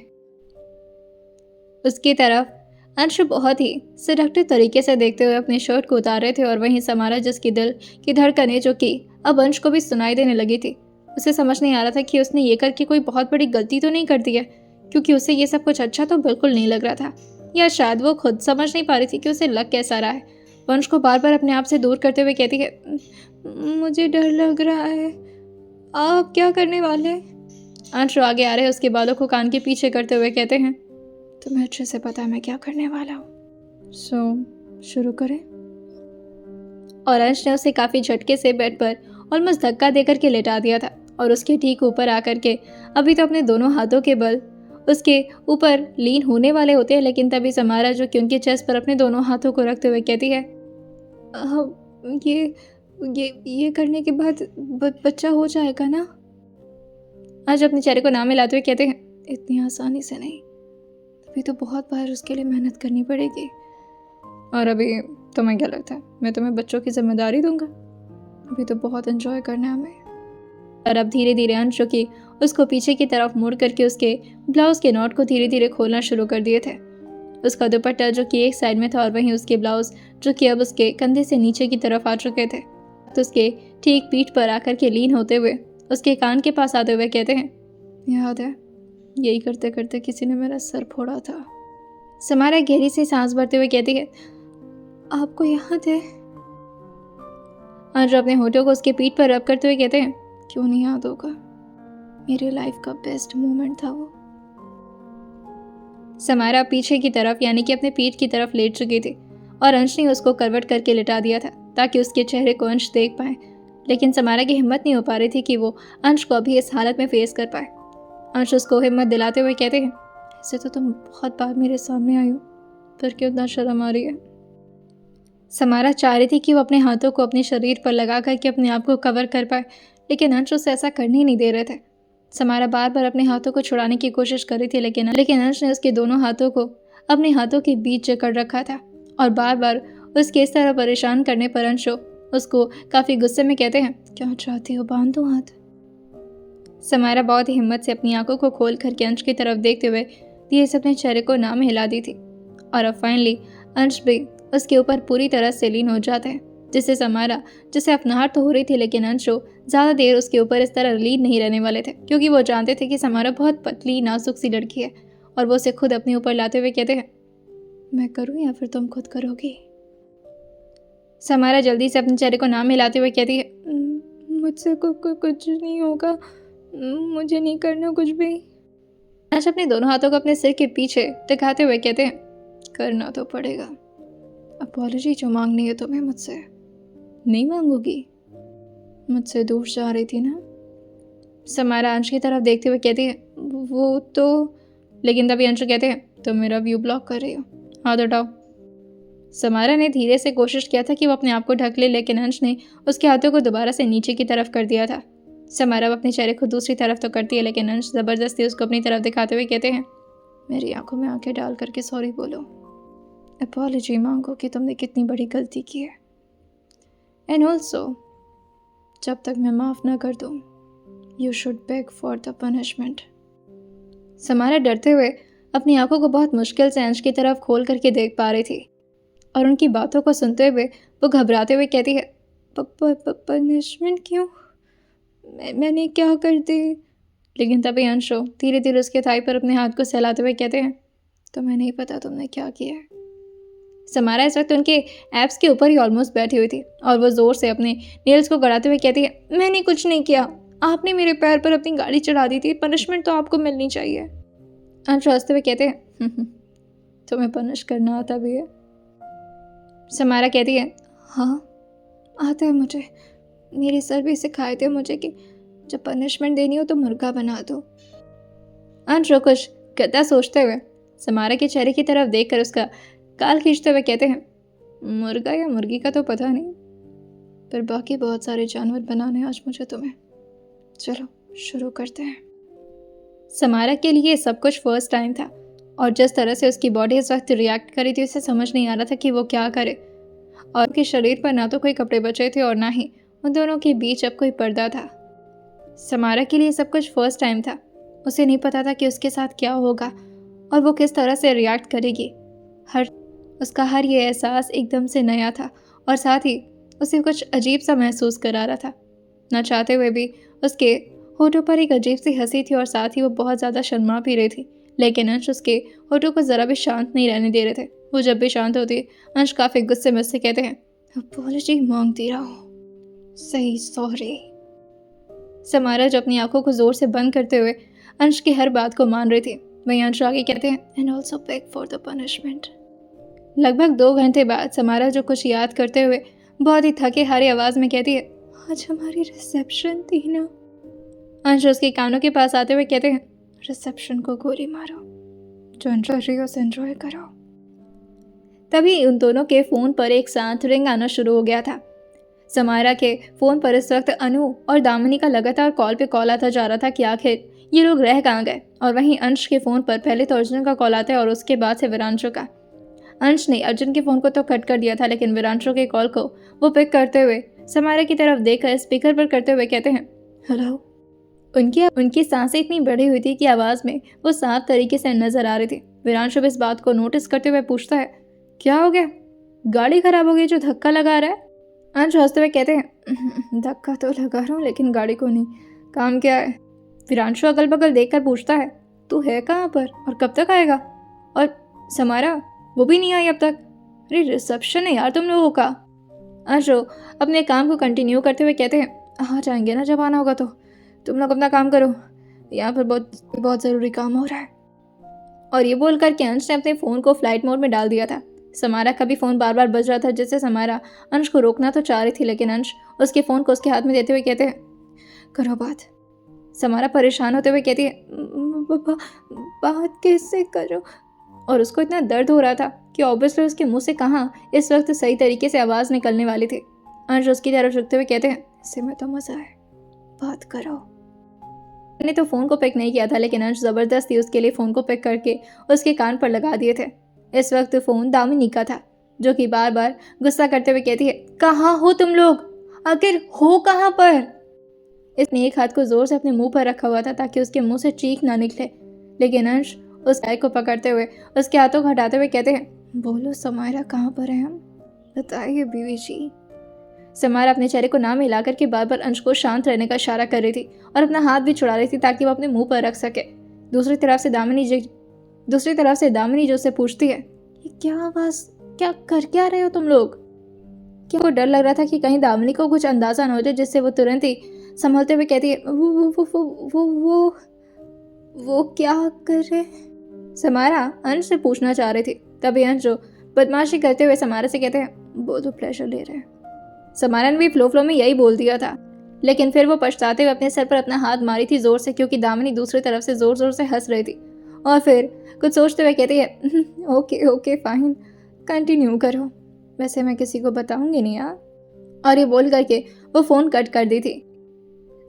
उसकी तरफ अंश बहुत ही सिडक्टिव तरीके से देखते हुए अपनी शर्ट को उतार रहे थे और वहीं समारा जिसकी दिल की धड़कनें जो कि अब अंश को भी सुनाई देने लगी थी, उसे समझ नहीं आ रहा था कि उसने ये करके कोई बहुत बड़ी गलती तो नहीं कर दी है, क्योंकि उसे ये सब कुछ अच्छा तो बिल्कुल नहीं लग रहा था। या शायद वो खुद समझ नहीं पा रही थी कि उसे लग कैसा रहा है। वंश को बार बार अपने आप से दूर करते हुए कहती है, मुझे डर लग रहा है, आप क्या करने वाले? अंश आगे आ रहे उसके बालों को कान के पीछे करते हुए कहते हैं, तुम्हें अच्छे से पता है मैं क्या करने वाला हूँ, शुरू करें? और अंश ने उसे काफ़ी झटके से बेड पर ऑलमोस्ट धक्का देकर के लेटा दिया था और उसके ठीक ऊपर आकर के अभी तो अपने दोनों हाथों के बल उसके ऊपर लीन होने वाले होते हैं, लेकिन तभी समारा जो कि उनके चेस्ट पर अपने दोनों हाथों को रखते हुए कहती है, ये करने के बाद बच्चा हो जाएगा ना? आज अपने चेहरे को नाम मिलाते हुए कहते हैं, इतनी आसानी से नहीं, अभी तो बहुत बार उसके लिए मेहनत करनी पड़ेगी। और अभी तुम्हें क्या लगता है मैं तुम्हें बच्चों की जिम्मेदारी दूंगा? अभी तो बहुत एंजॉय करना है हमें। और अब धीरे धीरे अंश जो कि उसको पीछे की तरफ मुड़ करके उसके ब्लाउज के नॉट को धीरे धीरे खोलना शुरू कर दिए थे। उसका दुपट्टा जो कि एक साइड में था और वहीं उसके ब्लाउज जो कि अब उसके कंधे से नीचे की तरफ आ चुके थे, तो उसके ठीक पीठ पर आकर के लीन होते हुए उसके कान के पास आते हुए कहते हैं, याद है यही करते करते किसी ने मेरा सर फोड़ा था। समारा गहरी से सांस भरते हुए कहती है, आपको याद है? अंश अपने होठों को उसके पीठ पर रब करते हुए कहते हैं, क्यों नहीं याद होगा, मेरी लाइफ का बेस्ट मोमेंट था वो। समारा पीछे की तरफ यानी कि अपने पीठ की तरफ लेट चुकी थी और अंश ने उसको करवट करके लिटा दिया था ताकि उसके चेहरे को अंश देख पाए। लेकिन समारा की हिम्मत नहीं हो पा रही थी कि वो अंश को अभी इस हालत में फेस कर पाए। अंश उसको हिम्मत दिलाते हुए कहते हैं, ऐसे तो तुम बहुत बार मेरे सामने आई हो, पर क्यों इतना शर्म आ रही है? समारा चाह रही थी कि वो अपने हाथों को अपने शरीर पर लगा करके अपने आप को कवर कर पाए, लेकिन अंश उसे ऐसा करने ही नहीं दे रहे थे। समारा बार बार अपने हाथों को छुड़ाने की कोशिश कर रही थी, लेकिन अंश ने उसके दोनों हाथों को अपने हाथों के बीच जकड़ रखा था और बार बार उसके इस तरह परेशान करने पर अंश उसको काफ़ी गुस्से में कहते हैं, क्या चाहती हो, बांध दो हाथ? समारा बहुत ही हिम्मत से अपनी आंखों को खोल करके अंश की तरफ देखते हुए धीरे से अपने चेहरे को नाम हिला दी थी और अब फाइनली अंश भी उसके ऊपर पूरी तरह से लीन हो जाता है, जिससे समारा जिसे अपनाहट तो हो रही थी, लेकिन अंश ज़्यादा देर उसके ऊपर इस तरह लीन नहीं रहने वाले थे, क्योंकि वो जानते थे कि समारा बहुत पतली नाजुक सी लड़की है और वो उसे खुद अपने ऊपर लाते हुए कहते हैं, मैं करूँ या फिर तुम खुद करोगी? समारा जल्दी से अपने चेहरे को नाम हिलाते हुए कहती है, मुझसे कुछ नहीं होगा, मुझे नहीं करना कुछ भी। अंश अपने दोनों हाथों को अपने सिर के पीछे टिकाते हुए कहते हैं, करना तो पड़ेगा। अपॉलॉजी जो मांगनी है तुम्हें मुझसे, नहीं मांगोगी? मुझसे दूर जा रही थी ना? समारा अंश की तरफ देखते हुए कहती है, वो तो, लेकिन तभी अंश कहते हैं, तुम मेरा व्यू ब्लॉक कर रही हो, हाथ उठाओ। समारा ने धीरे से कोशिश किया था कि वो अपने आप को ढक ले, लेकिन अंश ने उसके हाथों को दोबारा से नीचे की तरफ कर दिया था। समारा अपने चेहरे को दूसरी तरफ तो करती है, लेकिन अंश ज़बरदस्ती उसको अपनी तरफ दिखाते हुए कहते हैं, मेरी आंखों में आंखें डाल करके सॉरी बोलो, अपॉलॉजी मांगो कि तुमने कितनी बड़ी गलती की है, एंड ऑल्सो जब तक मैं माफ़ ना कर दूँ, you should beg for the punishment. Samara डरते हुए अपनी आंखों को बहुत मुश्किल से अंश की तरफ खोल करके देख पा रही थी और उनकी बातों को सुनते हुए वो घबराते हुए कहती है, पनिशमेंट क्यों? मैंने क्या कर दी? लेकिन तभी अंशु धीरे धीरे उसके थाई पर अपने हाथ को सहलाते हुए कहते हैं, तुम्हें नहीं पता तुमने क्या किया है। समारा इस वक्त उनके एब्स के ऊपर ही ऑलमोस्ट बैठी हुई थी और वो जोर से अपने नेल्स को गड़ाते हुए कहती है, मैंने कुछ नहीं किया, आपने मेरे पैर पर अपनी गाड़ी चढ़ा दी थी, पनिशमेंट तो आपको मिलनी चाहिए। अंशु हंसते हुए कहते हैं, तुम्हें पनिश करना आता भी है? समारा कहती है, हाँ आता है मुझे, मेरे सर भी सिखाए थे मुझे कि जब पनिशमेंट देनी हो तो मुर्गा बना दो। अंशु कुछ गद्दा सोचते हुए समारा के चेहरे की तरफ देखकर उसका गाल खींचते हुए कहते हैं, मुर्गा या मुर्गी का तो पता नहीं, पर बाकी बहुत सारे जानवर बनाने आज मुझे तुम्हें। चलो शुरू करते हैं। समारा के लिए सब कुछ फर्स्ट टाइम था और जिस तरह से उसकी बॉडी इस वक्त रिएक्ट करी थी, उसे समझ नहीं आ रहा था कि वो क्या करे। और उसके शरीर पर ना तो कोई कपड़े बचे थे और ना ही उन दोनों के बीच अब कोई पर्दा था। समारा के लिए सब कुछ फर्स्ट टाइम था, उसे नहीं पता था कि उसके साथ क्या होगा और वो किस तरह से रिएक्ट करेगी। उसका हर ये एहसास एकदम से नया था और साथ ही उसे कुछ अजीब सा महसूस करा रहा था। ना चाहते हुए भी उसके होठों पर एक अजीब सी हंसी थी और साथ ही वो बहुत ज़्यादा शर्मा भी रही थी, लेकिन अंश उसके होठों को ज़रा भी शांत नहीं रहने दे रहे थे। वो जब भी शांत होती, अंश काफ़ी गुस्से में उससे कहते हैं, अपॉलॉजी मांगती रहो, सही सॉरी। समारा जो अपनी आंखों को जोर से बंद करते हुए अंश की हर बात को मान रही थी, वहीं अंश आगे कहते हैं, and also bag for the punishment. लगभग 2 घंटे बाद समारा जो कुछ याद करते हुए बहुत ही थके हारी आवाज़ में कहती है, आज हमारी रिसेप्शन थी ना? अंश उसके कानों के पास आते हुए कहते हैं, रिसेप्शन को गोली मारो, जो एंजॉय उसे एंजॉय करो। तभी उन दोनों के फ़ोन पर एक साथ रिंग आना शुरू हो गया था। समारा के फ़ोन पर इस वक्त अनु और दामिनी का लगातार कॉल पे कॉल आता जा रहा था कि आखिर ये लोग रह कहाँ गए। और वहीं अंश के फ़ोन पर पहले तो अर्जुन का कॉल आता है और उसके बाद से विरांशु का। अंश ने अर्जुन के फ़ोन को तो कट कर दिया था, लेकिन विरांशु के कॉल को वो पिक करते हुए समारा की तरफ देखकर स्पीकर पर करते हुए कहते हैं, हेलो। उनकी सांसें इतनी बढ़ी हुई थी कि आवाज़ में वो साफ तरीके से नजर आ रही थी। विरांशु इस बात को नोटिस करते हुए पूछता है, क्या हो गया? गाड़ी खराब हो गई जो धक्का लगा रहा है? अंश हंसते हुए कहते हैं, धक्का तो लगा रहा हूँ लेकिन गाड़ी को नहीं, काम क्या है? विरांशु अगल बगल देखकर पूछता है, तू है कहाँ पर और कब तक आएगा? और समारा वो भी नहीं आई अब तक? अरे रिसेप्शन है यार तुम लोगों का। अंशु अपने काम को कंटिन्यू करते हुए कहते हैं, आ जाएंगे ना जब आना होगा तो, तुम लोग अपना काम करो, यहाँ पर बहुत ज़रूरी काम हो रहा है। और ये बोलकर के अंश ने अपने फ़ोन को फ्लाइट मोड में डाल दिया था। समारा का भी फ़ोन बार बार बज रहा था, जिससे समारा अंश को रोकना तो चाह रही थी, लेकिन अंश उसके फ़ोन को उसके हाथ में देते हुए कहते हैं, करो बात। समारा परेशान होते हुए कहती है, बात कैसे करो? और उसको इतना दर्द हो रहा था कि ऑब्वियसली उसके मुंह से कहाँ इस वक्त सही तरीके से आवाज़ निकलने वाली थी। अंश उसकी तरफ झुकते हुए कहते हैं, इससे में तो मज़ा है, बात करो। मैंने तो फ़ोन को पिक नहीं किया था, लेकिन अंश ज़बरदस्ती उसके लिए फ़ोन को पिक करके उसके कान पर लगा दिए थे। इस वक्त फ़ोन दामिनी का था, जो कि बार बार गुस्सा करते हुए कहती है, कहाँ हो तुम लोग? आखिर हो कहाँ पर? इसने एक हाथ को ज़ोर से अपने मुंह पर रखा हुआ था ताकि उसके मुंह से चीख ना निकले, लेकिन अंश उस गाय को पकड़ते हुए उसके हाथों को हटाते हुए कहते हैं, बोलो समारा, कहाँ पर है हम? बताइए बीवी जी। समारा अपने चेहरे को ना मिलाकर के बार बार अंश को शांत रहने का इशारा कर रही थी और अपना हाथ भी छुड़ा रही थी ताकि वो अपने मुंह पर रख सके। दूसरी तरफ से दामिनी जो उससे पूछती है, ये क्या आवाज़, क्या कर क्या रहे हो तुम लोग? क्या को डर लग रहा था कि कहीं दामिनी को कुछ अंदाजा न हो जाए, जिससे वो तुरंत ही संभलते हुए कहती है, वो क्या कर रहे? समारा अंश से पूछना चाह रही थी, तभी अंश जो बदमाशी करते हुए समारा से कहते हैं, वो तो प्लेजर ले रहे हैं। समारा ने भी फ्लो में यही बोल दिया था, लेकिन फिर वो पछताते हुए अपने सर पर अपना हाथ मारी थी जोर से, क्योंकि दामिनी दूसरी तरफ से जोर जोर से हंस रही थी और फिर कुछ सोचते हुए कहती है, ओके ओके फाइन, कंटिन्यू करो, वैसे मैं किसी को बताऊंगी नहीं यार। और ये बोल करके वो फ़ोन कट कर दी थी।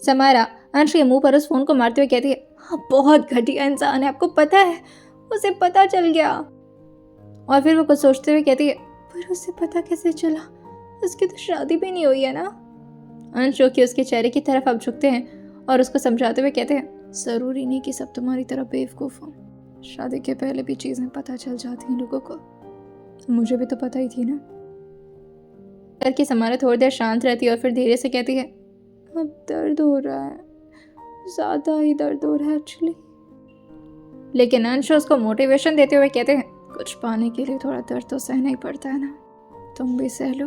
समारा अंश के मुंह पर उस फ़ोन को मारते हुए कहती है, हाँ बहुत घटिया इंसान है, आपको पता है, उसे पता चल गया। और फिर वो कुछ सोचते हुए कहती है, पर उसे पता कैसे चला? उसकी तो शादी भी नहीं हुई है ना। अंश जो कि उसके चेहरे की तरफ अब झुकते हैं और उसको समझाते हुए कहते हैं, ज़रूरी नहीं कि सब तुम्हारी तरह बेवकूफ़ हो, शादी के पहले भी चीज़ें पता चल जाती हैं लोगों को, मुझे भी तो पता ही थी ना। करके समारा थोड़ी देर शांत रहती है और फिर धीरे से कहती है, अब दर्द हो रहा है, ज़्यादा ही दर्द हो रहा है एक्चुअली। लेकिन अंश उसको मोटिवेशन देते हुए कहते हैं, कुछ पाने के लिए थोड़ा दर्द तो सहना ही पड़ता है ना, तुम भी सह लो,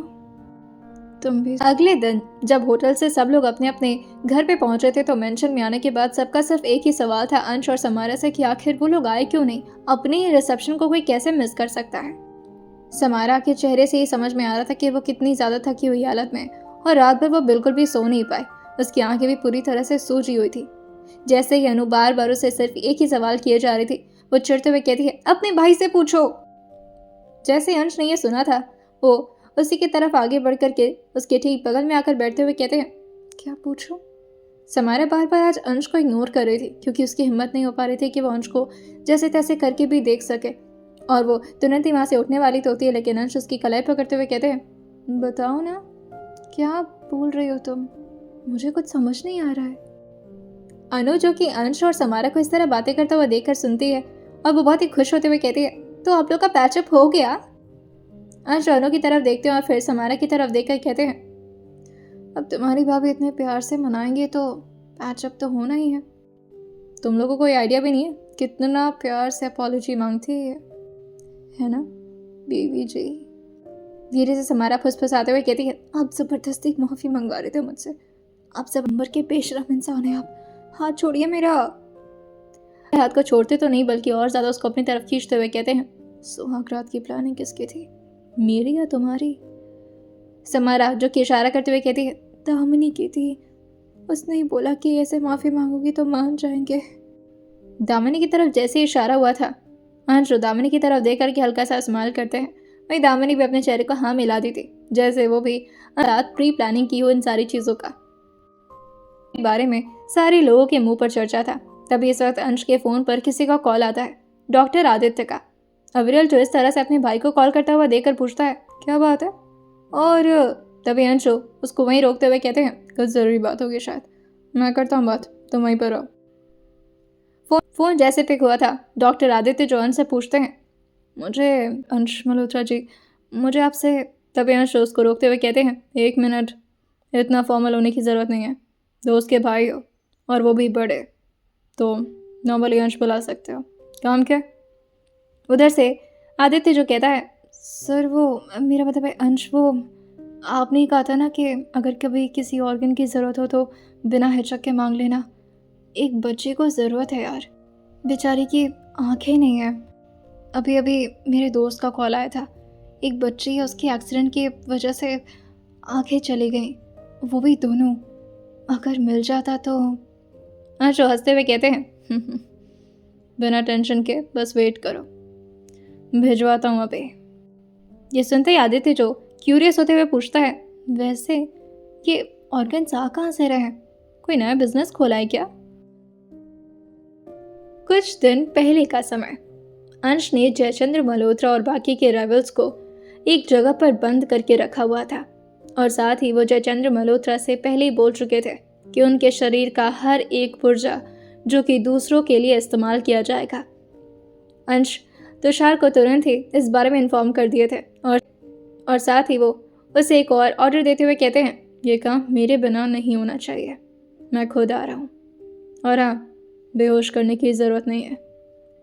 तुम भी। अगले दिन जब होटल से सब लोग अपने अपने घर पे पहुंचे थे, तो मेंशन में आने के बाद सबका सिर्फ एक ही सवाल था अंश और समारा से कि आखिर वो लोग आए क्यों नहीं, अपनी रिसेप्शन को कोई कैसे मिस कर सकता है। समारा के चेहरे से ही समझ में आ रहा था कि वो कितनी ज़्यादा थकी हुई हालत में, और रात भर वो बिल्कुल भी सो नहीं पाई, उसकी आंखें भी पूरी तरह से सूजी हुई थी। जैसे ही अनु बार बार उसे सिर्फ एक ही सवाल किए जा रही थी, वो चिढ़ते हुए कहती है, अपने भाई से पूछो। जैसे अंश ने यह सुना था, वो उसी की तरफ आगे बढ़ करके उसके ठीक बगल में आकर बैठते हुए कहते हैं, क्या पूछो? समारा बार बार आज अंश को इग्नोर कर रही थी, क्योंकि उसकी हिम्मत नहीं हो पा रही थी कि वो अंश को जैसे तैसे करके भी देख सके, और वो तुरंत ही वहाँ से उठने वाली तो होती है, लेकिन अंश उसकी कलाई पकड़ते हुए कहते हैं, बताओ ना, क्या बोल रही हो तुम? मुझे कुछ समझ नहीं आ रहा है। अनु जो कि अंश और समारा को इस तरह बातें करता हुआ देखकर सुनती है, और वो बहुत ही खुश होते हुए कहती है, तो आप लोग का पैचअप हो गया? अंश अनु की तरफ देखते हैं और फिर समारा की तरफ देखकर कहते हैं, अब तुम्हारी भाभी इतने प्यार से मनाएंगे तो पैचअप तो होना ही है। तुम लोगों को कोई आइडिया भी नहीं है कितना प्यार से अपॉलॉजी मांगती है ना बीवी जी। धीरे से समारा फुसफुसाते हुए कहती है, आप ज़बरदस्ती माफ़ी मंगवा रहे थे मुझसे, आप सब नंबर के बेशरम इंसान हैं आप, हाथ छोड़िए मेरा। हाथ को छोड़ते तो नहीं, बल्कि और ज़्यादा उसको अपनी तरफ खींचते हुए कहते हैं, सुहाग रात की प्लानिंग किसकी थी, मेरी या तुम्हारी? समारा जो कि इशारा करते हुए कहती है, दामिनी की थी, उसने ही बोला कि ऐसे माफ़ी मांगोगी तो मान जाएंगे। दामिनी की तरफ जैसे इशारा हुआ था, अंश दामिनी की तरफ देख करके हल्का सा स्माइल करते हैं, वही दामिनी भी अपने चेहरे को हाँ मिला दी थी, जैसे वो भी रात प्री प्लानिंग की हो इन सारी चीज़ों का बारे में सारे लोगों के मुंह पर चर्चा था। तभी इस वक्त अंश के फ़ोन पर किसी का कॉल आता है, डॉक्टर आदित्य का। अविरल जो इस तरह से अपने भाई को कॉल करता हुआ देखकर पूछता है, क्या बात है? और तभी अंश उसको वहीं रोकते हुए कहते हैं, कुछ ज़रूरी बात होगी शायद, मैं करता हूँ बात, तुम वहीं पर रहो। फ़ोन जैसे पिक हुआ था, डॉक्टर आदित्य जो अंश से पूछते हैं, मुझे अंश मल्होत्रा जी, मुझे आपसे। तभी अंश उसको रोकते हुए कहते हैं, एक मिनट, इतना फॉर्मल होने की ज़रूरत नहीं है, दोस्त के भाई हो और वो भी बड़े, तो नॉर्मली अंश बुला सकते हो, काम क्या? उधर से आदित्य जो कहता है, सर वो मेरा मतलब है अंश, वो आपने ही कहा था ना कि अगर कभी किसी ऑर्गन की ज़रूरत हो तो बिना हिचक के मांग लेना, एक बच्चे को ज़रूरत है यार, बेचारी की आंखें नहीं है। अभी अभी मेरे दोस्त का कॉल आया था एक बच्ची है, उसके एक्सीडेंट की वजह से आंखें चली गईं, वो भी दोनों। अगर मिल जाता तो। जो हंसते हुए कहते हैं बिना टेंशन के बस वेट करो, भिजवाता हूँ अभी। ये सुनते ही आदित्य जो क्यूरियस होते हुए पूछता है, वैसे ये ऑर्गन्स आ कहाँ से रहे? कोई नया बिजनेस खोला है क्या? कुछ दिन पहले का समय। अंश ने जयचंद्र मल्होत्रा और बाकी के राइवल्स को एक जगह पर बंद करके रखा हुआ था और साथ ही वो जयचंद्र मल्होत्रा से पहले ही बोल चुके थे कि उनके शरीर का हर एक पुर्जा जो कि दूसरों के लिए इस्तेमाल किया जाएगा। अंश तुषार को तुरंत ही इस बारे में इन्फॉर्म कर दिए थे और साथ ही वो उसे एक और ऑर्डर देते हुए कहते हैं, ये काम मेरे बिना नहीं होना चाहिए, मैं खुद आ रहा हूँ। और हाँ, बेहोश करने की ज़रूरत नहीं है,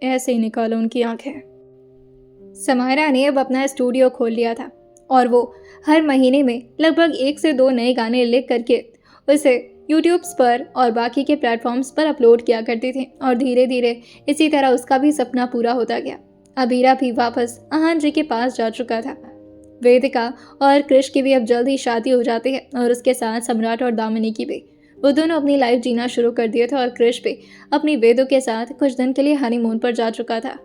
ऐसे ही निकालो उनकी आंखें। समायरा ने अब अपना स्टूडियो खोल लिया था और वो हर महीने में लगभग 1 से 2 नए गाने लिख करके उसे यूट्यूब्स पर और बाकी के प्लेटफॉर्म्स पर अपलोड किया करती थी और धीरे धीरे इसी तरह उसका भी सपना पूरा होता गया। अबीरा भी वापस आहान जी के पास जा चुका था। वेदिका और कृष की भी अब जल्द ही शादी हो जाती है और उसके साथ सम्राट और दामिनी की भी। वो दोनों अपनी लाइफ जीना शुरू कर दिए थे और कृष भी अपनी वेदों के साथ कुछ दिन के लिए हनीमून पर जा चुका था।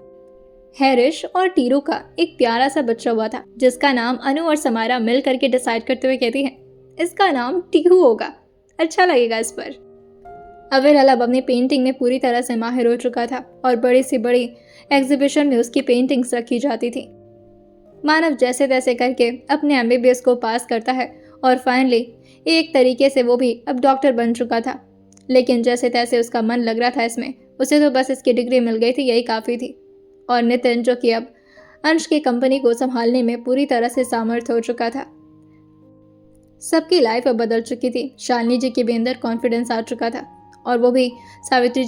हैरिश और टीरू का एक प्यारा सा बच्चा हुआ था जिसका नाम अनु और समायरा मिल करके डिसाइड करते हुए कहती है, इसका नाम टीहू होगा, अच्छा लगेगा इस पर। अविरल अब अपनी पेंटिंग में पूरी तरह से माहिर हो चुका था और बड़ी से बड़ी एग्जीबिशन में उसकी पेंटिंग्स रखी जाती थी। मानव जैसे तैसे करके अपने एमबीबीएस को पास करता है और फाइनली एक तरीके से वो भी अब डॉक्टर बन चुका था। लेकिन जैसे तैसे उसका मन लग रहा था इसमें, उसे तो बस इसकी डिग्री मिल गई थी, यही काफ़ी थी। और नितिन जो कि अब अंश की कंपनी को संभालने में पूरी तरह से सामर्थ्य हो चुका था। सबकी लाइफ अब बदल चुकी थी। शालिनी जी के भी अंदर कॉन्फिडेंस आ चुका था और वो भी सावित्री जी